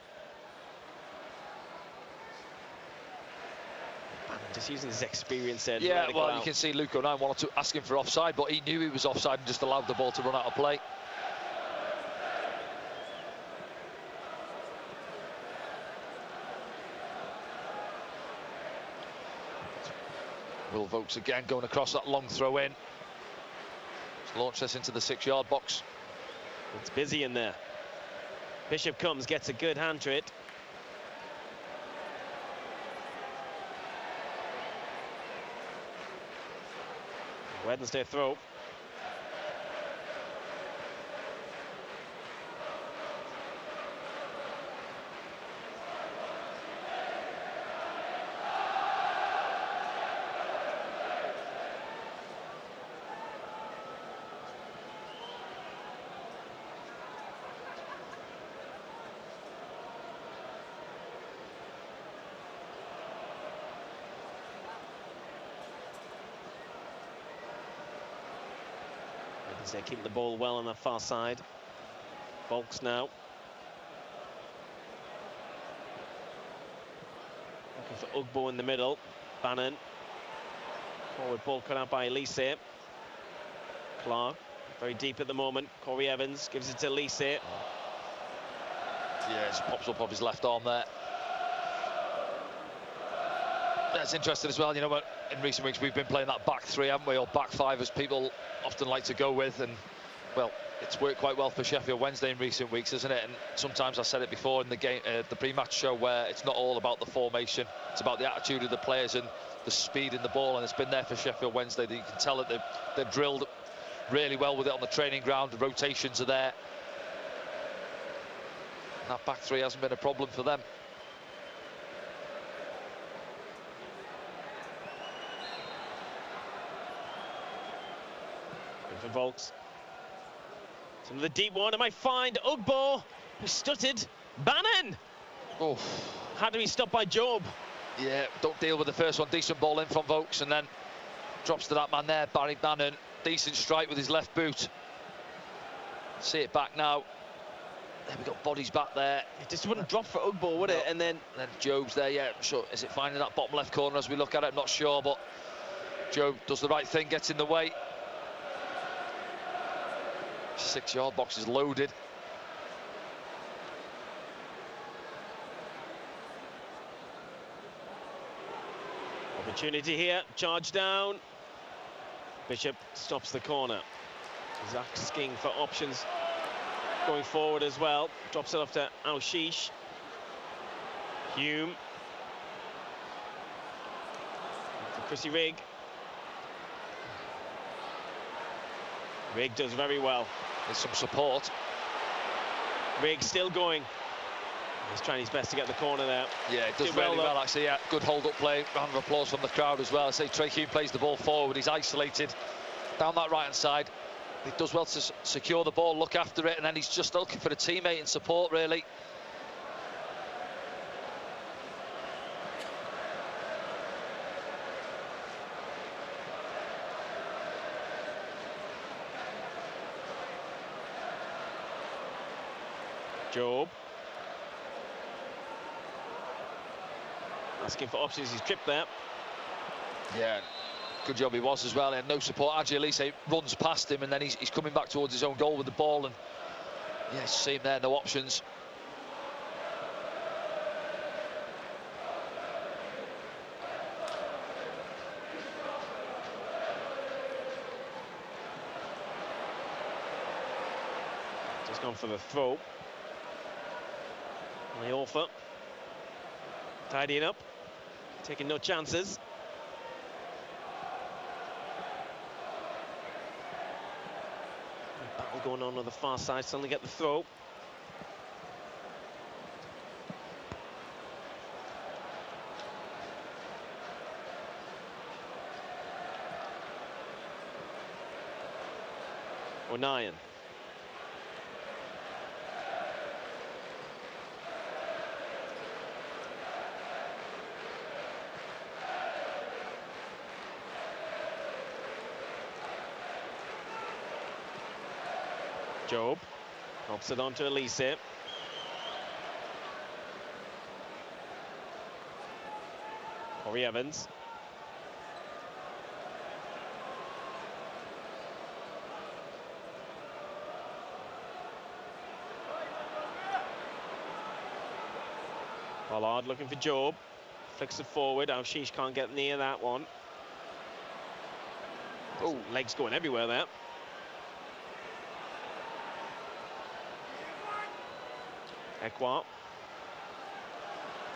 Bannon just using his experience there. Yeah, well, you can see Luke O'Neill wanted to ask him for offside, but he knew he was offside and just allowed the ball to run out of play. Will Volks again going across that long throw in. Let's launch this into the 6-yard box. It's busy in there. Bishop comes, gets a good hand to it. Wednesday throw. They're keeping the ball well on the far side. Volks now. Looking for Ugbo in the middle. Bannon. Forward ball cut out by Elise. Clark, very deep at the moment. Corey Evans gives it to Elise. Yeah, it just pops up off his left arm there. That's interesting as well, you know, in recent weeks we've been playing that back three, haven't we, or back five, as people often like to go with, and well, it's worked quite well for Sheffield Wednesday in recent weeks, isn't it? And sometimes I said it before in the game, the pre-match show, where it's not all about the formation, it's about the attitude of the players and the speed in the ball, and it's been there for Sheffield Wednesday. That you can tell that they've drilled really well with it on the training ground. The rotations are there. That back three hasn't been a problem for them. For Volks. Some of the deep one. It might find Ugbo, who stuttered. Bannon! Oh. Had to be stopped by Job. Yeah, don't deal with the first one. Decent ball in from Volks, and then drops to that man there, Barry Bannon. Decent strike with his left boot. See it back now. Then we got bodies back there. It just wouldn't drop for Ugbo, would it? And then Job's there, yeah. Sure. Is it finding that bottom left corner as we look at it? I'm not sure, but Job does the right thing, gets in the way. 6-yard box is loaded. Opportunity here, charge down. Bishop stops the corner. He's asking for options going forward as well. Drops it off to Al-Shish. Hume. For Chrissy Rigg. Rigg does very well. There's some support. Rigg still going. He's trying his best to get the corner there. Yeah, it does really well actually. Yeah, good hold-up play. Round of applause from the crowd as well. I say Trey Hume plays the ball forward. He's isolated down that right-hand side. He does well to secure the ball, look after it, and then he's just looking for a teammate and support, really. Job. Asking for options, he's tripped there. Yeah, good job he was as well. He had no support. Adjie runs past him, and then he's coming back towards his own goal with the ball, and yeah, see him there, no options. Just gone for the throw. And the offer. Tidying up. Taking no chances. Battle going on the far side, suddenly get the throw. O'Nien. Job helps it on to Elise. Corey Evans. Pollard looking for Job. Flicks it forward. Al-Shish can't get near that one. Oh, legs going everywhere there. Ekwa.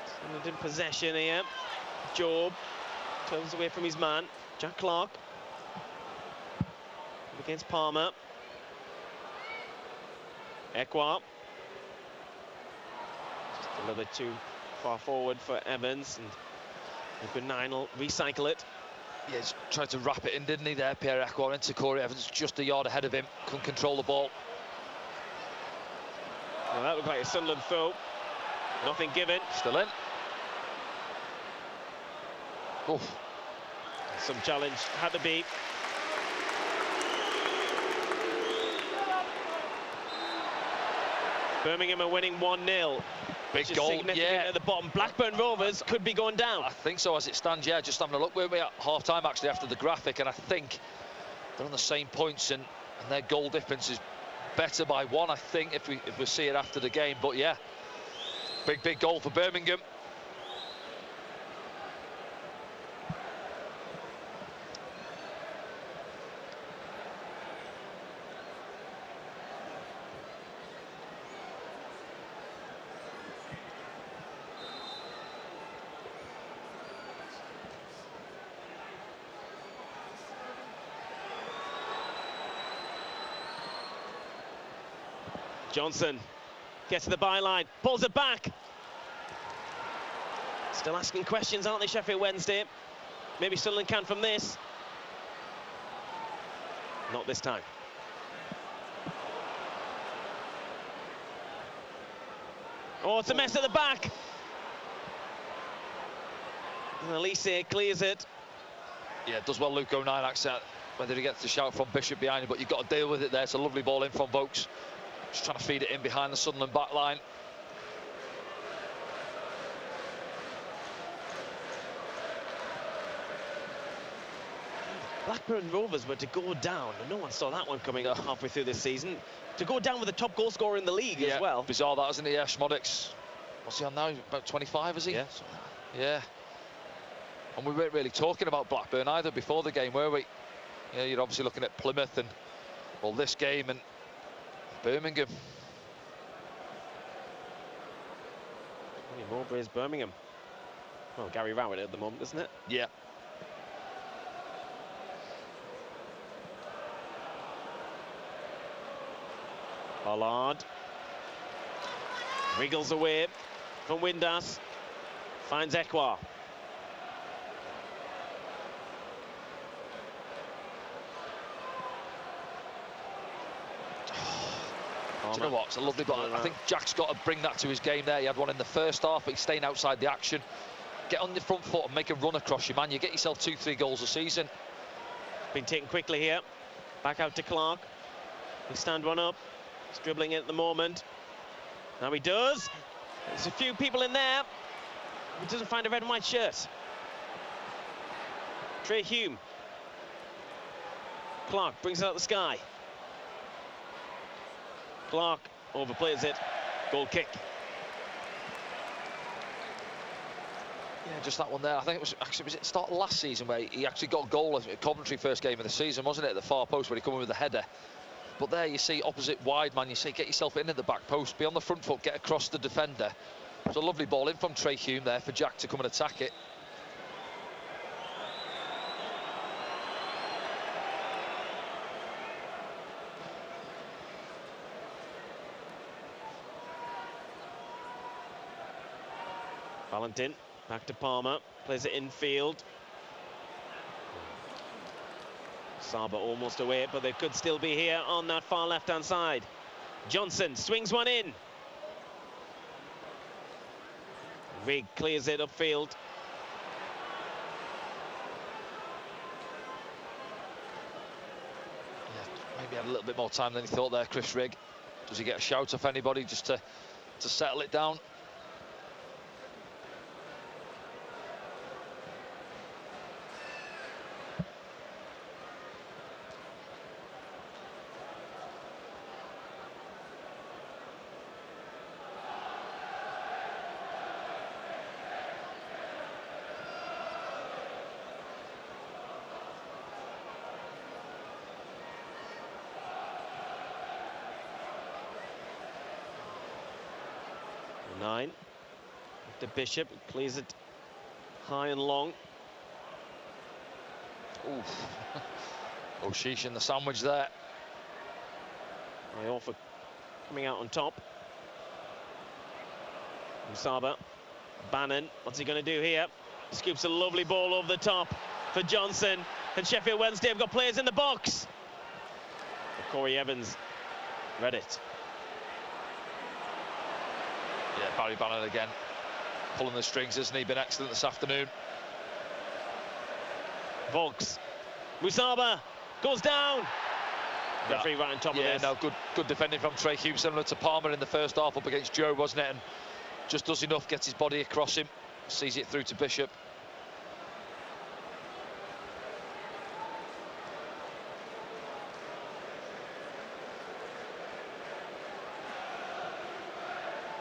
Sunderland in possession here. Job turns away from his man. Jack Clark. Against Palmer. Ekwa. Just a little bit too far forward for Evans, and O'Nien will recycle it. Yeah, he's tried to wrap it in, didn't he, there, Pierre Ekwa into Corey Evans, just a yard ahead of him, couldn't control the ball. Well, that looked like a Sunderland throw. Nothing given. Still in. Oof. Some challenge had to be. Birmingham are winning 1-0. Big goal, yeah. At the bottom. Blackburn Rovers could be going down. I think so as it stands, yeah. Just having a look, weren't we at half-time actually after the graphic, and I think they're on the same points, and their goal difference is better by 1, I think, if we see it after the game. But yeah, big goal for Birmingham. Johnson gets to the byline, pulls it back. Still asking questions, aren't they, Sheffield Wednesday? Maybe Sunderland can from this. Not this time. Oh, it's a mess at the back. And Elise clears it. Yeah, does well, Luke O'Nien, whether he gets the shout from Bishop behind him, but you've got to deal with it there. It's a lovely ball in from Vokes. Just trying to feed it in behind the Sunderland back line. Blackburn Rovers were to go down, and no one saw that one coming up halfway through this season. To go down with the top goal scorer in the league as well. Bizarre that, isn't it? Yeah, Schmodix. What's he on now? About 25, is he? Yeah. Yeah. And we weren't really talking about Blackburn either before the game, were we? Yeah, you're obviously looking at Plymouth and, well, this game and Birmingham. Mowbray's Birmingham. Well, Gary Rowett at the moment, isn't it? Yeah. Pollard wriggles away from Windass, finds Ekwa. Do you know what? It's a lovely ball. I think Jack's got to bring that to his game there. He had one in the first half, but he's staying outside the action. Get on the front foot and make a run across your man. You get yourself 2-3 goals a season. Been taken quickly here. Back out to Clark. He'll stand one up. He's dribbling it at the moment. Now he does. There's a few people in there. He doesn't find a red and white shirt. Trey Hume. Clark brings it out the sky. Clark overplays it. Goal kick. Yeah, just that one there. I think it was it start of last season where he actually got a goal at Coventry first game of the season, wasn't it? At the far post where he came in with a header. But there you see opposite wide man, you say get yourself in at the back post, be on the front foot, get across the defender. It's a lovely ball in from Trey Hume there for Jack to come and attack it. Valentin back to Palmer, plays it infield. Saba almost away, but they could still be here on that far left-hand side. Johnson swings one in. Rigg clears it upfield. Yeah, maybe had a little bit more time than he thought there, Chris Rigg. Does he get a shout off anybody just to settle it down? Nine. The Bishop clears it high and long. Oof. Oh, sheesh in the sandwich there. Iorfa coming out on top. Musaba. Bannon, what's he going to do here? Scoops a lovely ball over the top for Johnson. And Sheffield Wednesday have got players in the box. But Corey Evans read it. Yeah, Barry Bannon again, pulling the strings, isn't he? Been excellent this afternoon. Vogts. Musaba goes down. Referee right on top of this. Yeah, no, good defending from Trey Hume, similar to Palmer in the first half up against Joe, wasn't it? And just does enough, gets his body across him, sees it through to Bishop.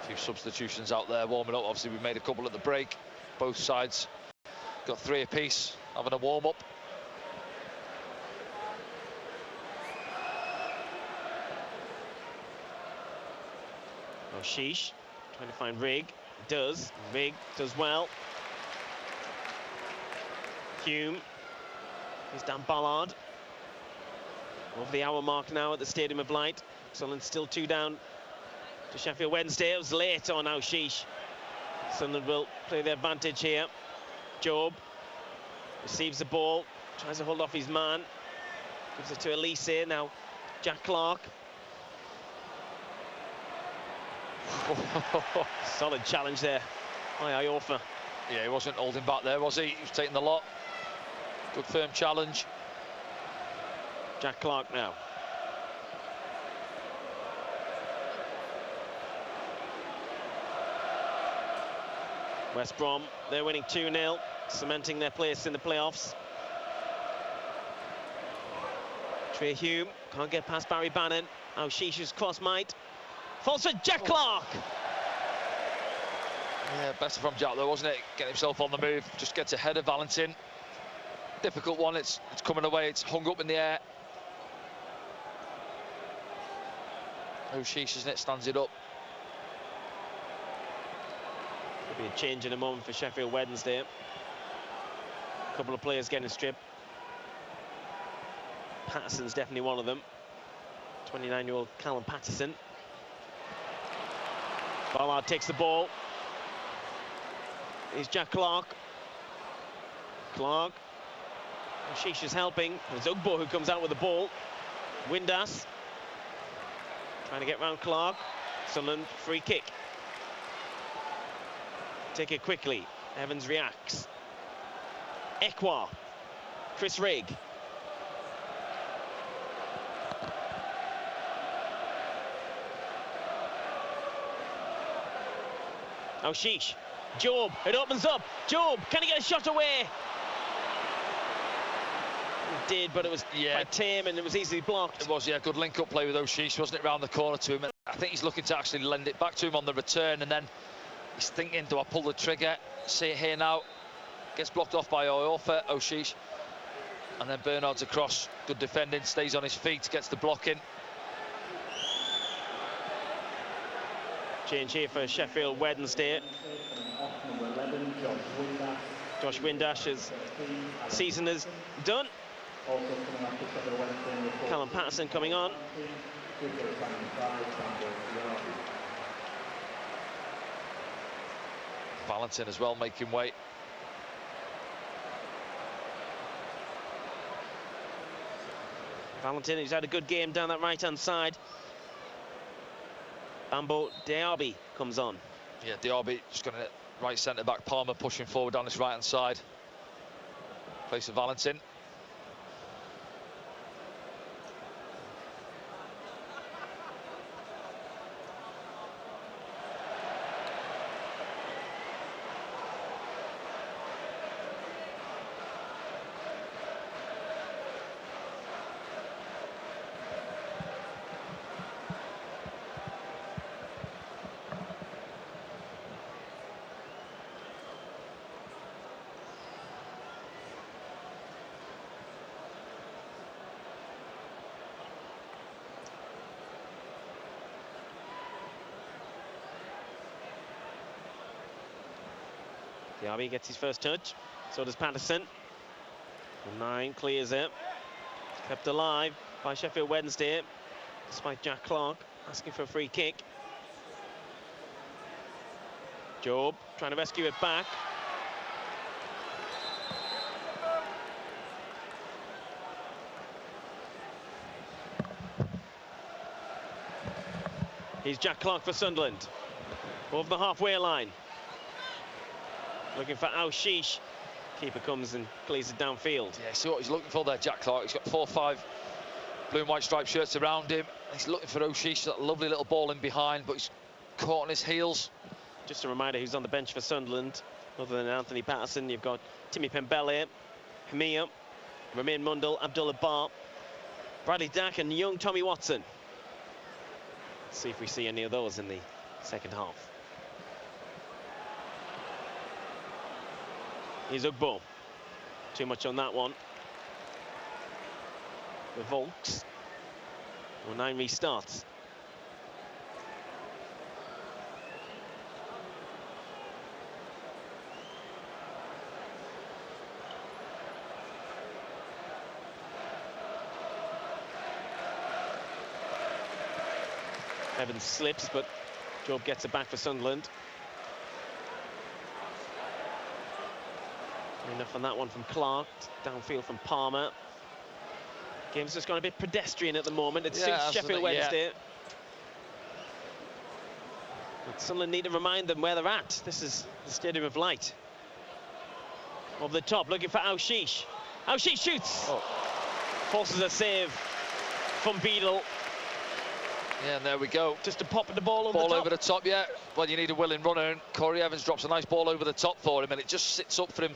Few substitutions out there warming up. Obviously we made a couple at the break. Both sides got 3 apiece, having a warm up. Oh, Sheesh trying to find Rigg. Rigg does well. Hume. Here's Dan Ballard. Over the hour mark now at the Stadium of Light. Sunderland still 2 down to Sheffield Wednesday. It was late on Sheesh. Sunderland will play the advantage here. Job receives the ball, tries to hold off his man, gives it to Elise now. Jack Clark. Solid challenge there by Iorfa. Yeah, he wasn't holding back there, was he? He was taking the lot. Good firm challenge. Jack Clark now. West Brom, they're winning 2-0, cementing their place in the playoffs. Trey Hume can't get past Barry Bannon. Shisha's cross might. Falls for Jack Clark. Yeah, better from Jack though, wasn't it? Getting himself on the move, just gets ahead of Valentin. Difficult one, it's coming away, it's hung up in the air. O'Sheesh, isn't it, stands it up. Could be a change in a moment for Sheffield Wednesday. A couple of players getting stripped. Patterson's definitely one of them. 29-year-old Callum Patterson. Ballard takes the ball. Here's Jack Clark. Clark. Sheesh is helping. It's Ugbo who comes out with the ball. Windass trying to get round Clark. Sunderland free kick. Take it quickly. Evans reacts. Ekwa. Chris Rigg. Sheesh. Job, it opens up. Job, can he get a shot away? He did, but it was quite tame and it was easily blocked. It was, yeah, good link-up play with O'Sheesh, wasn't it, round the corner to him? And I think he's looking to actually lend it back to him on the return, and then he's thinking, do I pull the trigger? See it here now. Gets blocked off by O'Sheesh. And then Bernard's across. Good defending, stays on his feet, gets the block in. Change here for Sheffield Wednesday. Josh Windash's season is done. Callum Patterson coming on. Valentin as well making way. Valentin, who's had a good game down that right-hand side. Bambo Diaby comes on. Yeah, Diaby just going to right centre back. Palmer pushing forward down this right-hand side. Place of Valentin. Diaby gets his first touch, so does Patterson. 9 clears it. Kept alive by Sheffield Wednesday, despite Jack Clark asking for a free kick. Job trying to rescue it back. Here's Jack Clark for Sunderland. Over the halfway line. Looking for Sheesh. Keeper comes and clears it downfield. Yeah, see what he's looking for there, Jack Clark. He's got 4 or 5 blue and white striped shirts around him. He's looking for O'Sheesh, that lovely little ball in behind, but he's caught on his heels. Just a reminder who's on the bench for Sunderland. Other than Anthony Patterson, you've got Timmy Pembele, Hamia, Ramin Mundal, Abdullah Bar, Bradley Dack and young Tommy Watson. Let's see if we see any of those in the second half. Here's Ugbo. Too much on that one. The Volks. 9 restarts. Evans slips, but Job gets it back for Sunderland. Enough on that one from Clark. Downfield from Palmer. Game's just gone a bit pedestrian at the moment. It suits Sheffield Wednesday. But Sunderland need to remind them where they're at. This is the Stadium of Light. Over the top, looking for Sheesh. Sheesh shoots. Forces a save from Beadle. Yeah, and there we go. Just to pop the ball over ball the top. over the top, yeah. Well, you need a willing runner, and Corey Evans drops a nice ball over the top for him, and it just sits up for him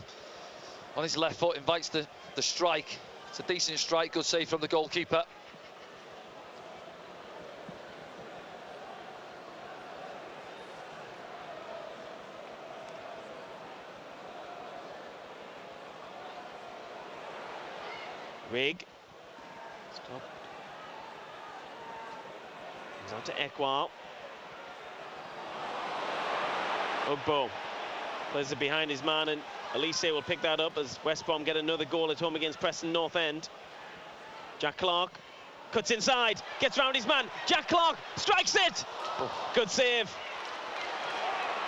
on his left foot, invites the strike. It's a decent strike, good save from the goalkeeper. Rig. Stop. He's on to Ekwal. Ugbo plays it behind his man, and Elise will pick that up as West Brom get another goal at home against Preston North End. Jack Clark cuts inside, gets round his man. Jack Clark strikes it. Good save.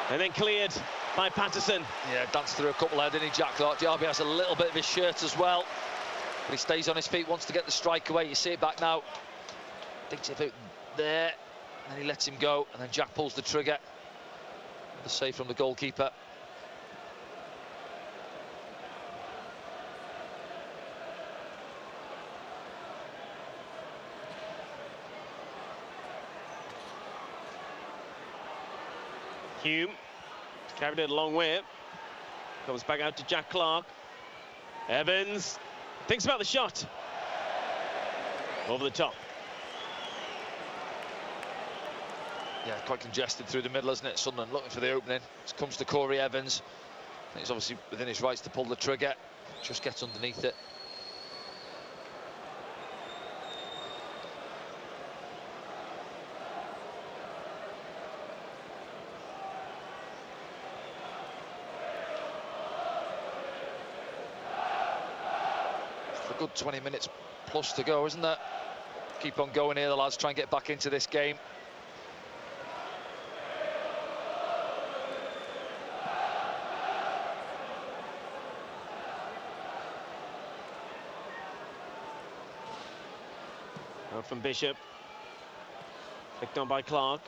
And then cleared by Patterson. Yeah, danced through a couple there, didn't he, Jack Clark? Diaby has a little bit of his shirt as well, but he stays on his feet, wants to get the strike away. You see it back now. Digs it out there, and then he lets him go, and then Jack pulls the trigger. The save from the goalkeeper. Hume carried it a long way. Comes back out to Jack Clark. Evans thinks about the shot. Over the top. Yeah, quite congested through the middle, isn't it? Sunderland looking for the opening. It comes to Corey Evans. He's obviously within his rights to pull the trigger. Just gets underneath it. It's a good 20 minutes plus to go, isn't it? Keep on going here, the lads. Try and get back into this game. From Bishop, picked on by Clark.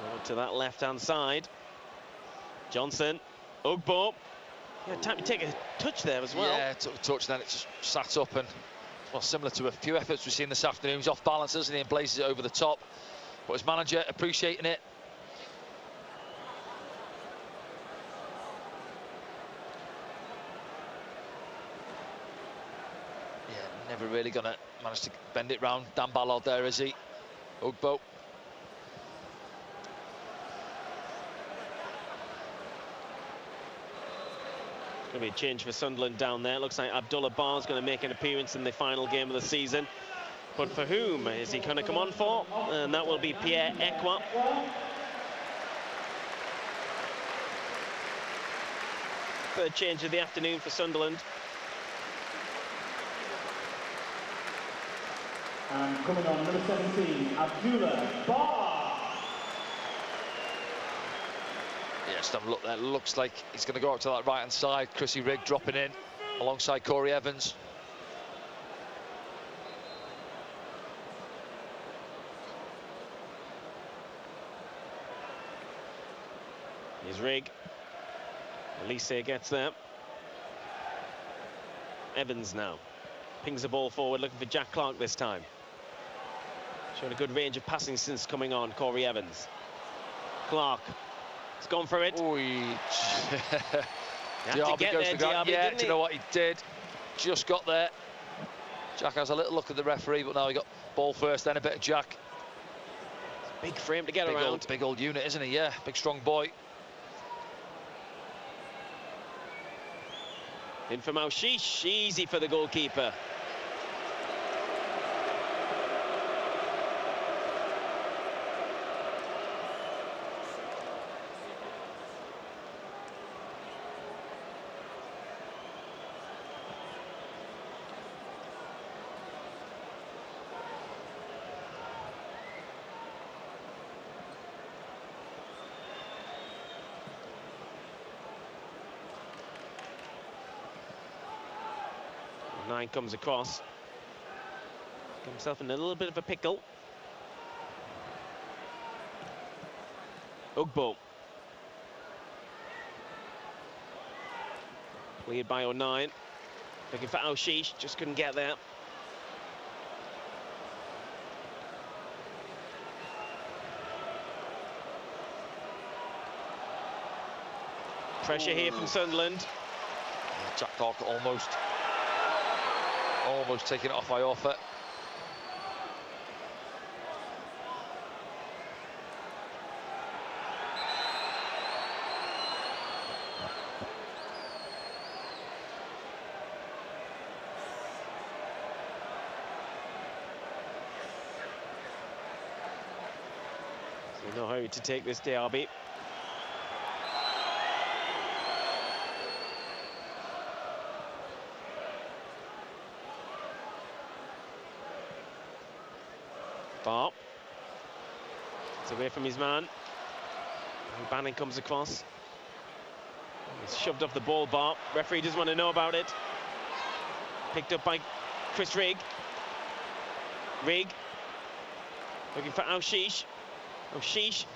Over to that left-hand side. Johnson, Ugbo. Yeah, time to take a touch there as well. Yeah, took a touch, then it just sat up, and well, similar to a few efforts we've seen this afternoon. He's off balance, doesn't he, and blazes it over the top. But his manager appreciating it. Yeah, never really going to manage to bend it round. Dan Ballard there, is he? Ugbo. Going to be a change for Sunderland down there. Looks like Abdullah Bar's going to make an appearance in the final game of the season. But for whom is he going to come on for? And that will be Pierre Ekwal. Third change of the afternoon for Sunderland. And coming on, number 17, Abdullah Bar. Yeah, just have a look there. Looks like he's going to go up to that right-hand side. Chrissy Rigg dropping in alongside Corey Evans. Here's Rigg. Elise gets there. Evans now. Pings the ball forward, looking for Jack Clark this time. Showing a good range of passing since coming on, Corey Evans. Clark. He's gone for it. Diaby goes goes to ground. Yeah, do you know what he did? Just got there. Jack has a little look at the referee, but now he got ball first, then a bit of Jack. Big frame to get around. Big old unit, isn't he? Yeah, big strong boy. In from Alshish, easy for the goalkeeper. Nine comes across. Got himself in a little bit of a pickle. Ugbo. Cleared by O'Nien. Looking for Al-Shish, just couldn't get there. Pressure here from Sunderland. Jack Clark almost taking it off Iorfa. So no hurry to take this derby. Bar. It's away from his man. And Banning comes across. He's shoved off the ball, Bar. Referee doesn't want to know about it. Picked up by Chris Rigg. Rigg. Looking for Al-Shish. Al-Shish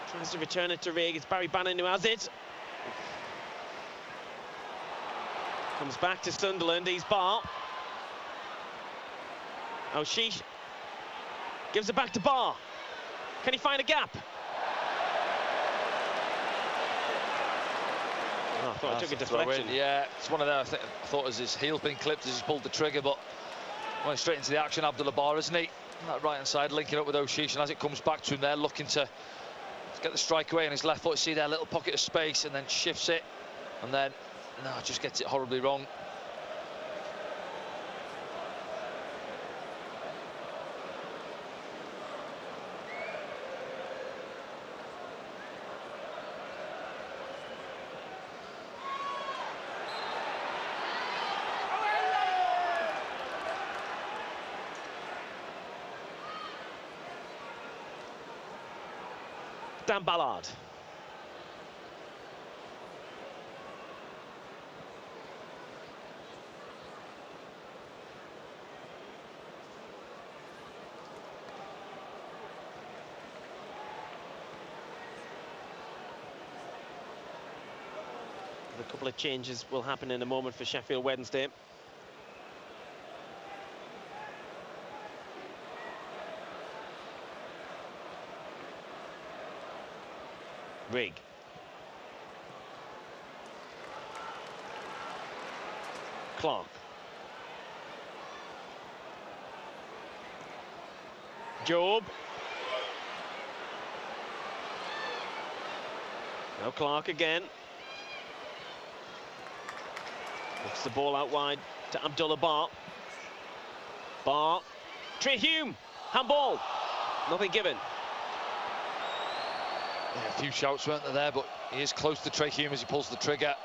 tries to return it to Rigg. It's Barry Banning who has it. Comes back to Sunderland. He's Bar. Al-Shish gives it back to Bar. Can he find a gap? Oh, I thought I took a deflection. Yeah, it's one of them. I thought as his heel's been clipped as he's pulled the trigger, but went straight into the action. Abdullah Bar, isn't he? On that right hand side, linking up with Al-Shish, and as it comes back to him, they're looking to get the strike away on his left foot. See their little pocket of space, and then shifts it, and then no, just gets it horribly wrong. Dan Ballard. A couple of changes will happen in a moment for Sheffield Wednesday. Rigg. Clark. Job. Now Clark again. Looks the ball out wide to Abdullah Bar. Bar. Trey Hume. Handball. Nothing given. Yeah, a few shouts weren't there, but he is close to Trey Hume as he pulls the trigger.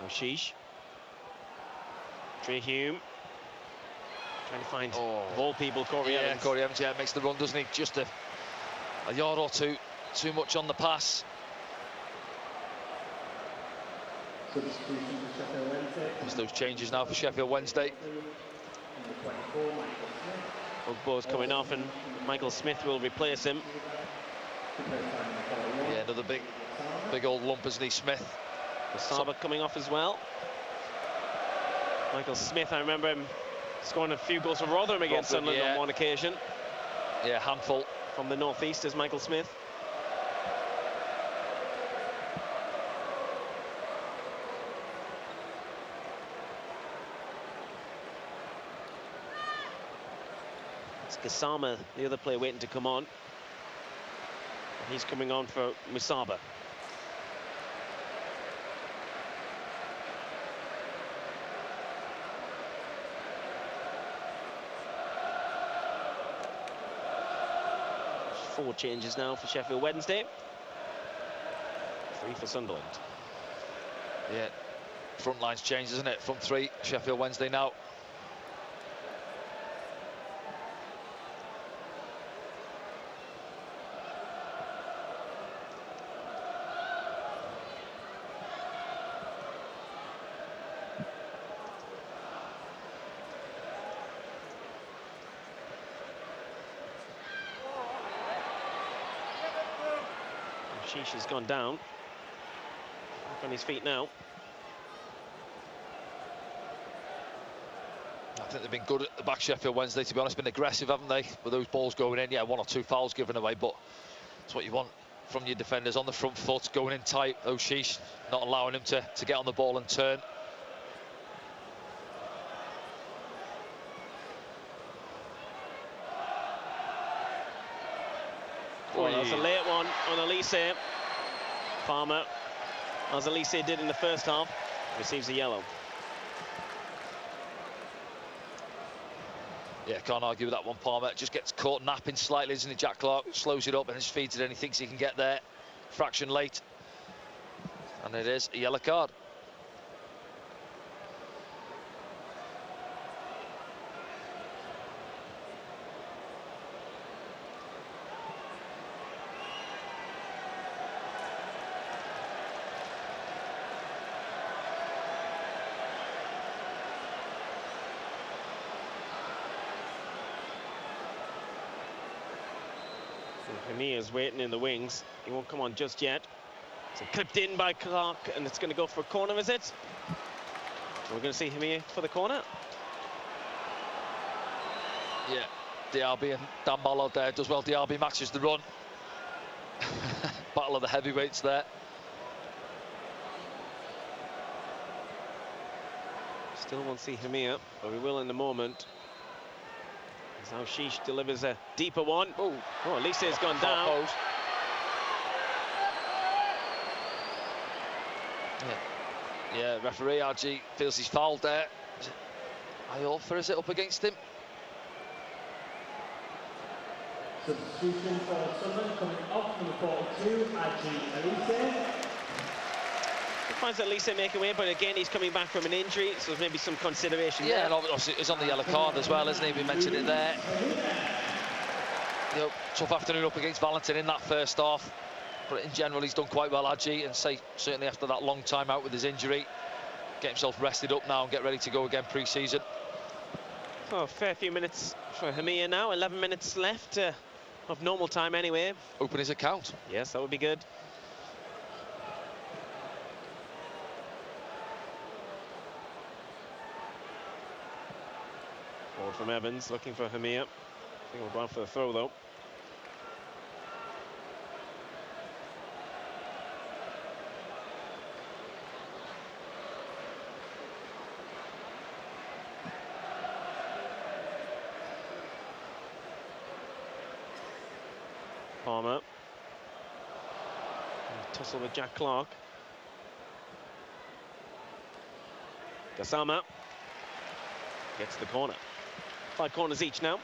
Al-Shish. Trey Hume. Trying to find ball people. Corey Evans. Yeah, Corey Evans, makes the run, doesn't he? Just a yard or two too much on the pass. There's those changes now for Sheffield Wednesday. Ugbo's coming off and Michael Smith will replace him. Yeah, another big old lump, isn't he, Smith? Saba coming off as well. Michael Smith, I remember him scoring a few goals for Rotherham against Sunderland on one occasion. Yeah, handful. From the northeast is Michael Smith. Gassama, the other player waiting to come on. He's coming on for Musaba. Four changes now for Sheffield Wednesday. 3 for Sunderland. Yeah, front line's changed, isn't it? Front three, Sheffield Wednesday now. Sheesh has gone down. Back on his feet now. I think they've been good at the back, Sheffield Wednesday, to be honest. Been aggressive, haven't they, with those balls going in? Yeah, 1 or 2 fouls given away, but that's what you want from your defenders, on the front foot, going in tight. Sheesh not allowing him to get on the ball and turn. Oh, that was a late one on Elise. Palmer, as Elise did in the first half, receives a yellow. Yeah, can't argue with that one, Palmer. Just gets caught napping slightly, isn't he, Jack Clark? Slows it up and just feeds it in. He thinks he can get there. Fraction late. And it is a yellow card. Hamia's waiting in the wings. He won't come on just yet. So clipped in by Clark, and it's going to go for a corner, is it? We're going to see Hamia for the corner. Yeah, Diaby and Dan Ballard there does well. Diaby matches the run. Battle of the heavyweights there. Still won't see Hamia, but we will in a moment. As now Sheesh delivers a deeper one. Oh, Elise has gone down. Post. Yeah, referee RG feels he's fouled there. Iorfa, is it up against him? Substitution for Sunderland coming off number 42, RG Elise. He finds Elise making way, but again he's coming back from an injury, so there's maybe some consideration Yeah, there. and obviously he's on the yellow card as well, isn't he? We mentioned it there. You know, tough afternoon up against Valentin in that first half, but in general he's done quite well, Hadji, and certainly after that long time out with his injury, get himself rested up now and get ready to go again pre-season. Oh, a fair few minutes for Hamia now, 11 minutes left of normal time anyway. Open his account. Yes, that would be good. Forward from Evans, looking for Hamia. I think we'll go out for the throw though. Palmer. Tussle with Jack Clark. Gassama gets the corner. 5 corners each now.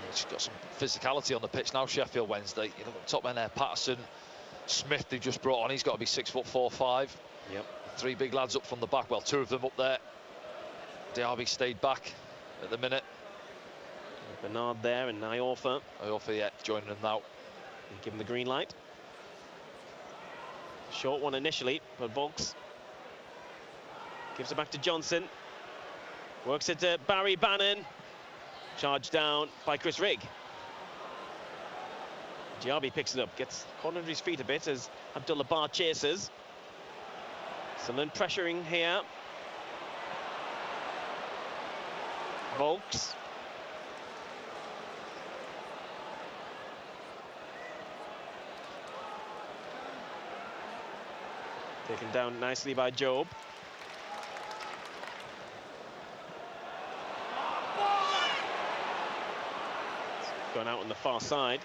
Yeah, she's got some physicality on the pitch now, Sheffield Wednesday. You know, top men there, Patterson, Smith, they've just brought on. He's got to be 6'4", 5". Yep. 3 big lads up from the back. Well, 2 of them up there. Diaby stayed back at the minute. Bernard there and Iorfa. Iorfa, yeah, joining them now. And give him the green light. Short one initially, but Volks gives it back to Johnson. Works it to Barry Bannon. Charged down by Chris Rigg. Diaby picks it up, gets caught under his feet a bit as Abdullah Bar chases. Sunderland pressuring here. Volks. Taken down nicely by Job. It's gone out on the far side.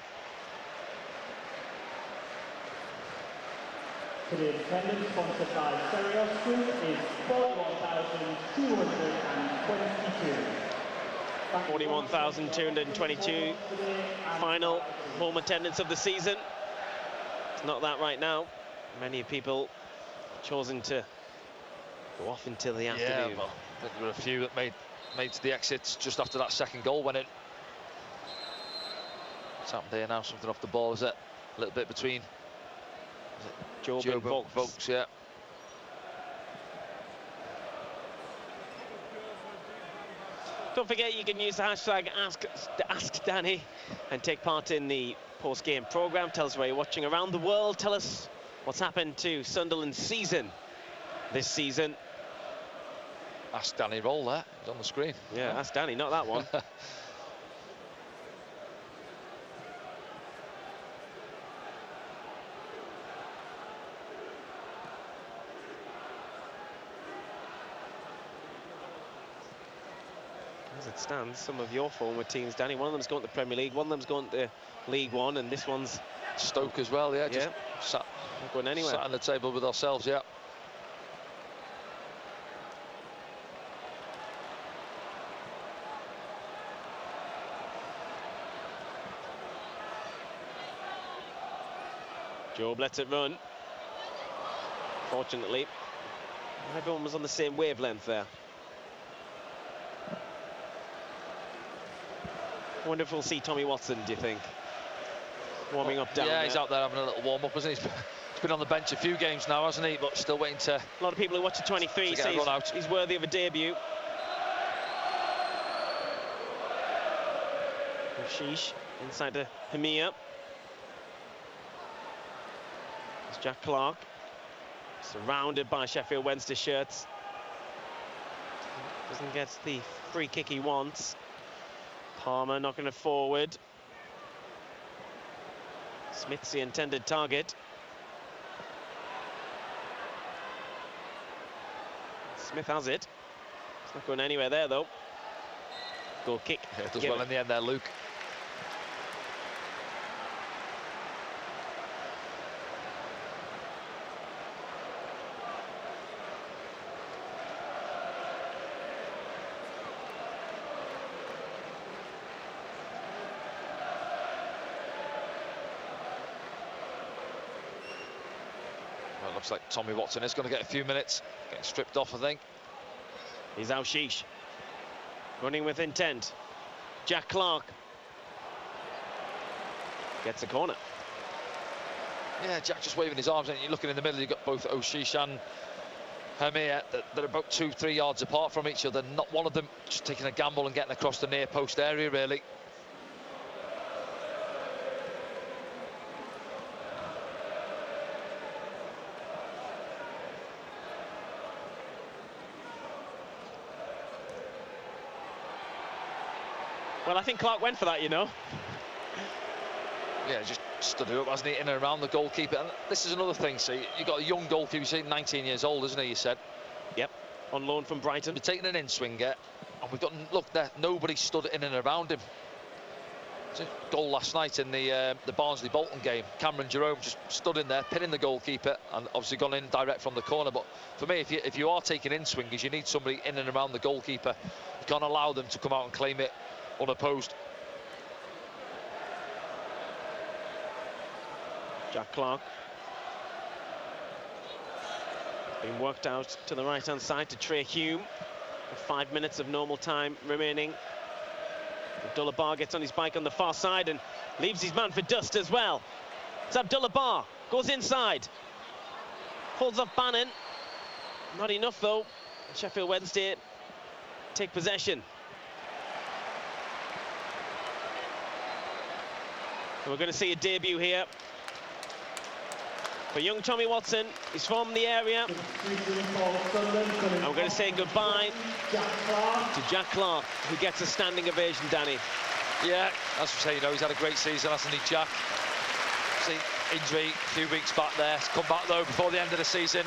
For the attendance sponsored by Serios Group is 41,222. 41,222. Final home attendance of the season. It's not that right now. Many people chosen to go off until the afternoon. Yeah, well, I think there were a few that made to the exits just after that second goal went in. What's happened there now? Something off the ball, is it? A little bit between Job and Volks. Yeah. Don't forget you can use the hashtag Ask Danny and take part in the post-game programme. Tell us where you're watching around the world. Tell us what's happened to Sunderland's season this season. Ask Danny roll there. It's on the screen. Yeah, Ask Danny, not that one. As it stands, some of your former teams, Danny, one of them's going to the Premier League, one of them's going to League One, and this one's Stoke as well. Yeah, just sat, not going anywhere. Sat on the table with ourselves. Yeah. Job lets it run. Fortunately, everyone was on the same wavelength there. Wonder if we'll see Tommy Watson, do you think? Warming up down there. He's out there having a little warm-up, isn't he? He's been on the bench a few games now, hasn't he? But still waiting to... A lot of people who watch the 23 say he's worthy of a debut. Sheesh inside to Hamia. It's Jack Clark, surrounded by Sheffield Wednesday shirts. Doesn't get the free kick he wants. Palmer knocking it forward. Smith's the intended target. Smith has it. It's not going anywhere there though. Goal kick. Yeah, it does well in the end there, Luke. Looks like Tommy Watson is going to get a few minutes, getting stripped off, I think. He's Sheesh, running with intent. Jack Clark gets a corner. Yeah, Jack just waving his arms, and you're looking in the middle. You've got both O'Sheesh and Hamir. They're about 2-3 yards apart from each other. Not one of them just taking a gamble and getting across the near post area, really. Well, I think Clark went for that, you know. Yeah, just stood up, hasn't he, in and around the goalkeeper. And this is another thing, see, you've got a young goalkeeper, you say 19 years old, isn't he, you said? Yep, on loan from Brighton. We're taking an in-swinger, and we've got, look there, nobody stood in and around him. It's a goal last night in the Barnsley-Bolton game. Cameron Jerome just stood in there, pinning the goalkeeper, and obviously gone in direct from the corner. But for me, if you are taking in-swingers, you need somebody in and around the goalkeeper. You can't allow them to come out and claim it unopposed. Jack Clark being worked out to the right hand side to Trey Hume. 5 minutes of normal time remaining. Abdullah Bar gets on his bike on the far side and leaves his man for dust as well. It's Abdullah Bar, goes inside, holds up Bannon. Not enough though. Sheffield Wednesday take possession. We're going to see a debut here for young Tommy Watson. He's from the area. And we're going to say goodbye to Jack Clark, who gets a standing ovation, Danny. Yeah, as we say, you know, he's had a great season, hasn't he, Jack? See, injury a few weeks back there. He's come back, though, before the end of the season.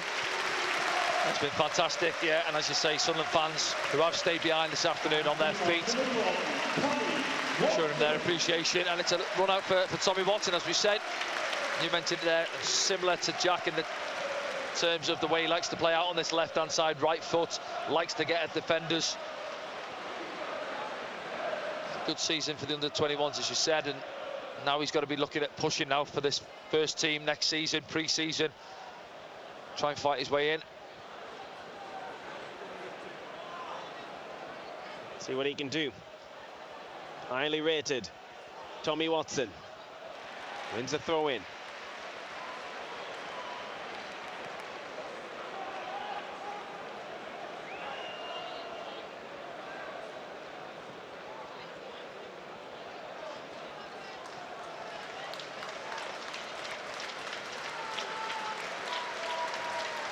It's been fantastic, yeah. And as you say, Sunderland fans who have stayed behind this afternoon on their feet, showing them their appreciation. And it's a run out for Tommy Watson, as we said. You mentioned there, similar to Jack in the terms of the way he likes to play out on this left-hand side, right foot, likes to get at defenders. Good season for the under-21s, as you said, and now he's got to be looking at pushing now for this first team next season, pre-season. Try and fight his way in. See what he can do. Highly rated Tommy Watson wins a throw-in.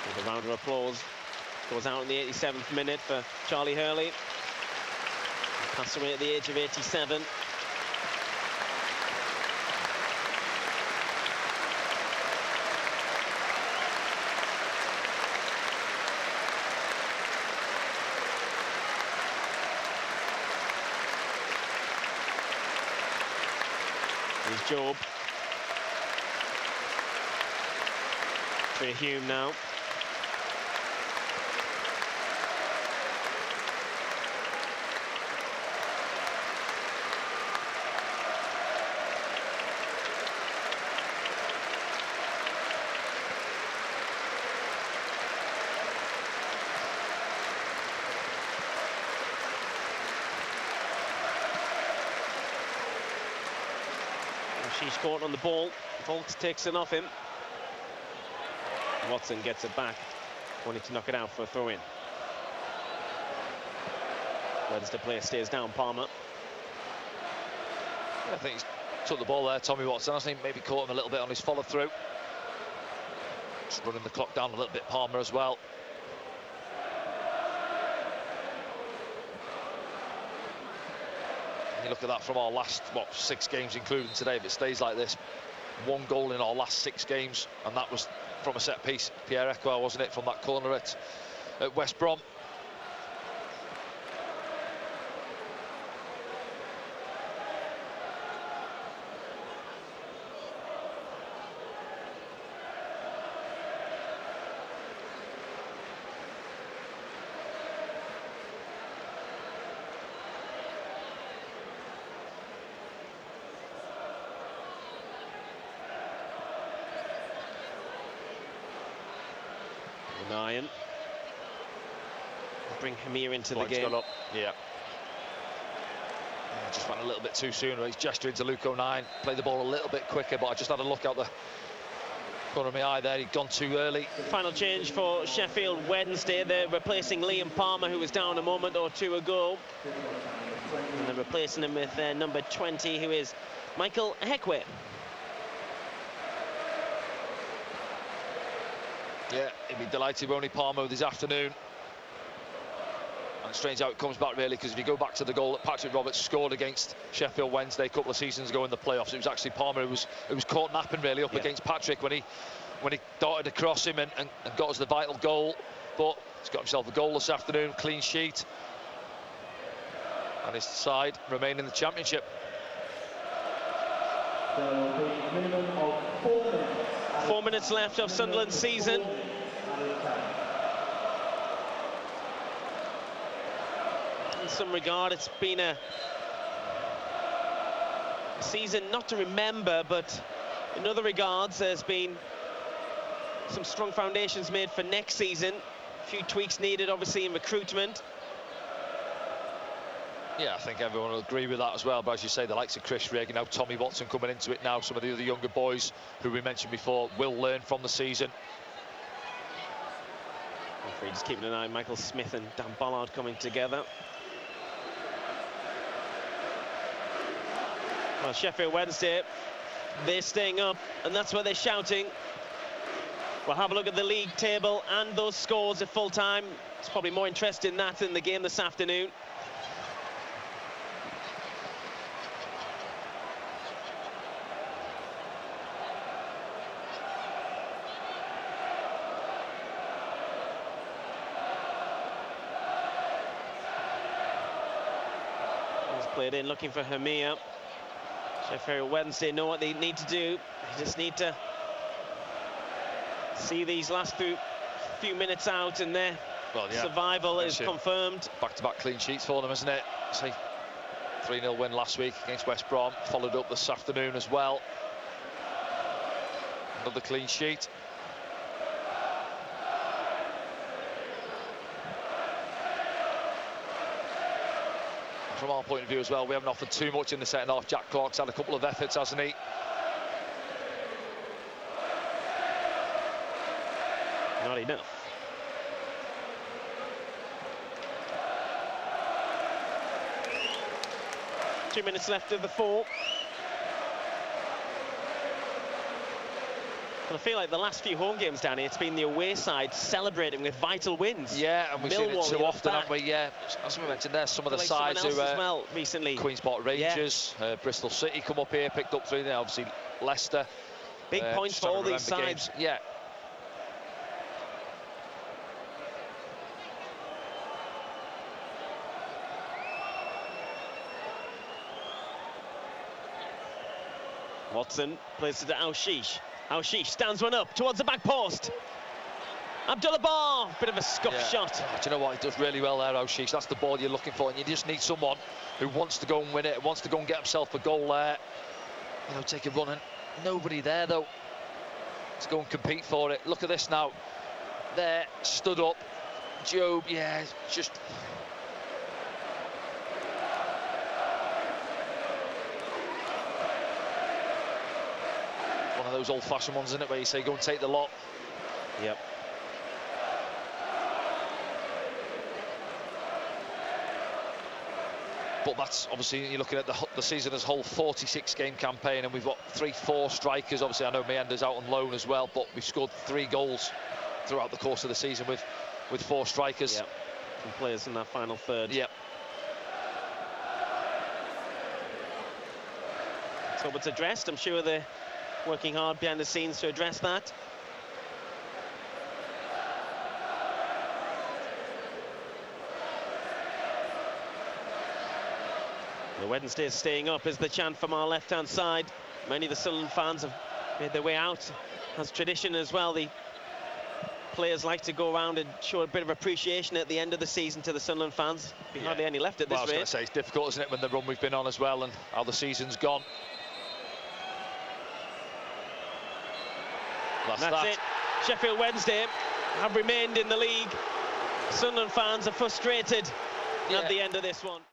With a round of applause goes out in the 87th minute for Charlie Hurley. He passed away at the age of 87. Here's Job. Trey Hume now. She's caught on the ball. Volks takes it off him. Watson gets it back, wanting to knock it out for a throw-in. Wednesday player stays down, Palmer. I think he's took the ball there, Tommy Watson. I think maybe caught him a little bit on his follow-through. Just running the clock down a little bit, Palmer as well. You look at that from our last, 6 games including today. If it stays like this, 1 goal in our last 6 games, and that was from a set piece. Pierre Ekwa, wasn't it, from that corner at West Brom. Ryan. Bring Hamir into the game. Yeah. Just went a little bit too soon. He's gesturing to Luke O'Nien. Played the ball a little bit quicker, but I just had a look out the corner of my eye there. He'd gone too early. Final change for Sheffield Wednesday. They're replacing Liam Palmer, who was down a moment or two ago. And they're replacing him with number 20, who is Michael Hekwe. Yeah, he'd be delighted with only Palmer with his afternoon. And it's strange how it comes back, really, because if you go back to the goal that Patrick Roberts scored against Sheffield Wednesday a couple of seasons ago in the playoffs, it was actually Palmer who was caught napping, really, up against Patrick when he darted across him and got us the vital goal. But he's got himself a goal this afternoon, clean sheet. And his side remain in the Championship. There will be a minimum of 4 minutes. 4 minutes left of Sunderland's season. In some regard, it's been a season not to remember, but in other regards, there's been some strong foundations made for next season. A few tweaks needed, obviously, in recruitment. Yeah, I think everyone will agree with that as well. But as you say, the likes of Chris Rigg and now Tommy Watson coming into it now, some of the other younger boys who we mentioned before will learn from the season. Just keeping an eye on Michael Smith and Dan Bollard coming together. Well, Sheffield Wednesday, they're staying up, and that's why they're shouting. We'll have a look at the league table and those scores at full time. It's probably more interest in that than the game this afternoon. Played in, looking for Hamir. Sheffield Wednesday know what they need to do. They just need to see these last few minutes out, and their survival is confirmed. Back-to-back clean sheets for them, isn't it? See, 3-0 win last week against West Brom, followed up this afternoon as well. Another clean sheet. From our point of view as well, we haven't offered too much in the second half. Jack Clark's had a couple of efforts, hasn't he? Not enough. Two minutes left of the 4. I feel like the last few home games, Danny, it's been the away side celebrating with vital wins. Yeah, and we've seen it too often, haven't we? Yeah, as we mentioned there, some of the sides who as well recently. Queen's Park Rangers, Bristol City come up here, picked up 3 there. Obviously, Leicester. Big points for all these sides. Games. Yeah. Watson plays it to Al-Shish. Al-Shish stands one up towards the back post. Abdullah Bar, bit of a scuff shot. Oh, do you know what? He does really well there, Al-Shish. That's the ball you're looking for, and you just need someone who wants to go and win it, wants to go and get himself a goal there. You know, take a run, and nobody there though to go and compete for it. Look at this now. There, stood up. Job, yeah, just. One of those old-fashioned ones, isn't it, where you say go and take the lot. Yep. But that's obviously, you're looking at the season as a whole, 46-game campaign, and we've got 3-4 strikers. Obviously, I know Meyender's out on loan as well, but we've scored 3 goals throughout the course of the season with 4 strikers. Yep. Some players in that final third. Yep. So it's addressed. I'm sure they're working hard behind the scenes to address that. The Wednesday is staying up is the chant from our left-hand side. Many of the Sunderland fans have made their way out. As tradition as well, the players like to go around and show a bit of appreciation at the end of the season to the Sunderland fans. There'll be hardly any left at this rate. I was going to say, it's difficult, isn't it, when the run we've been on as well and how the season's gone. That's it. Sheffield Wednesday have remained in the league. Sunderland fans are frustrated at the end of this one.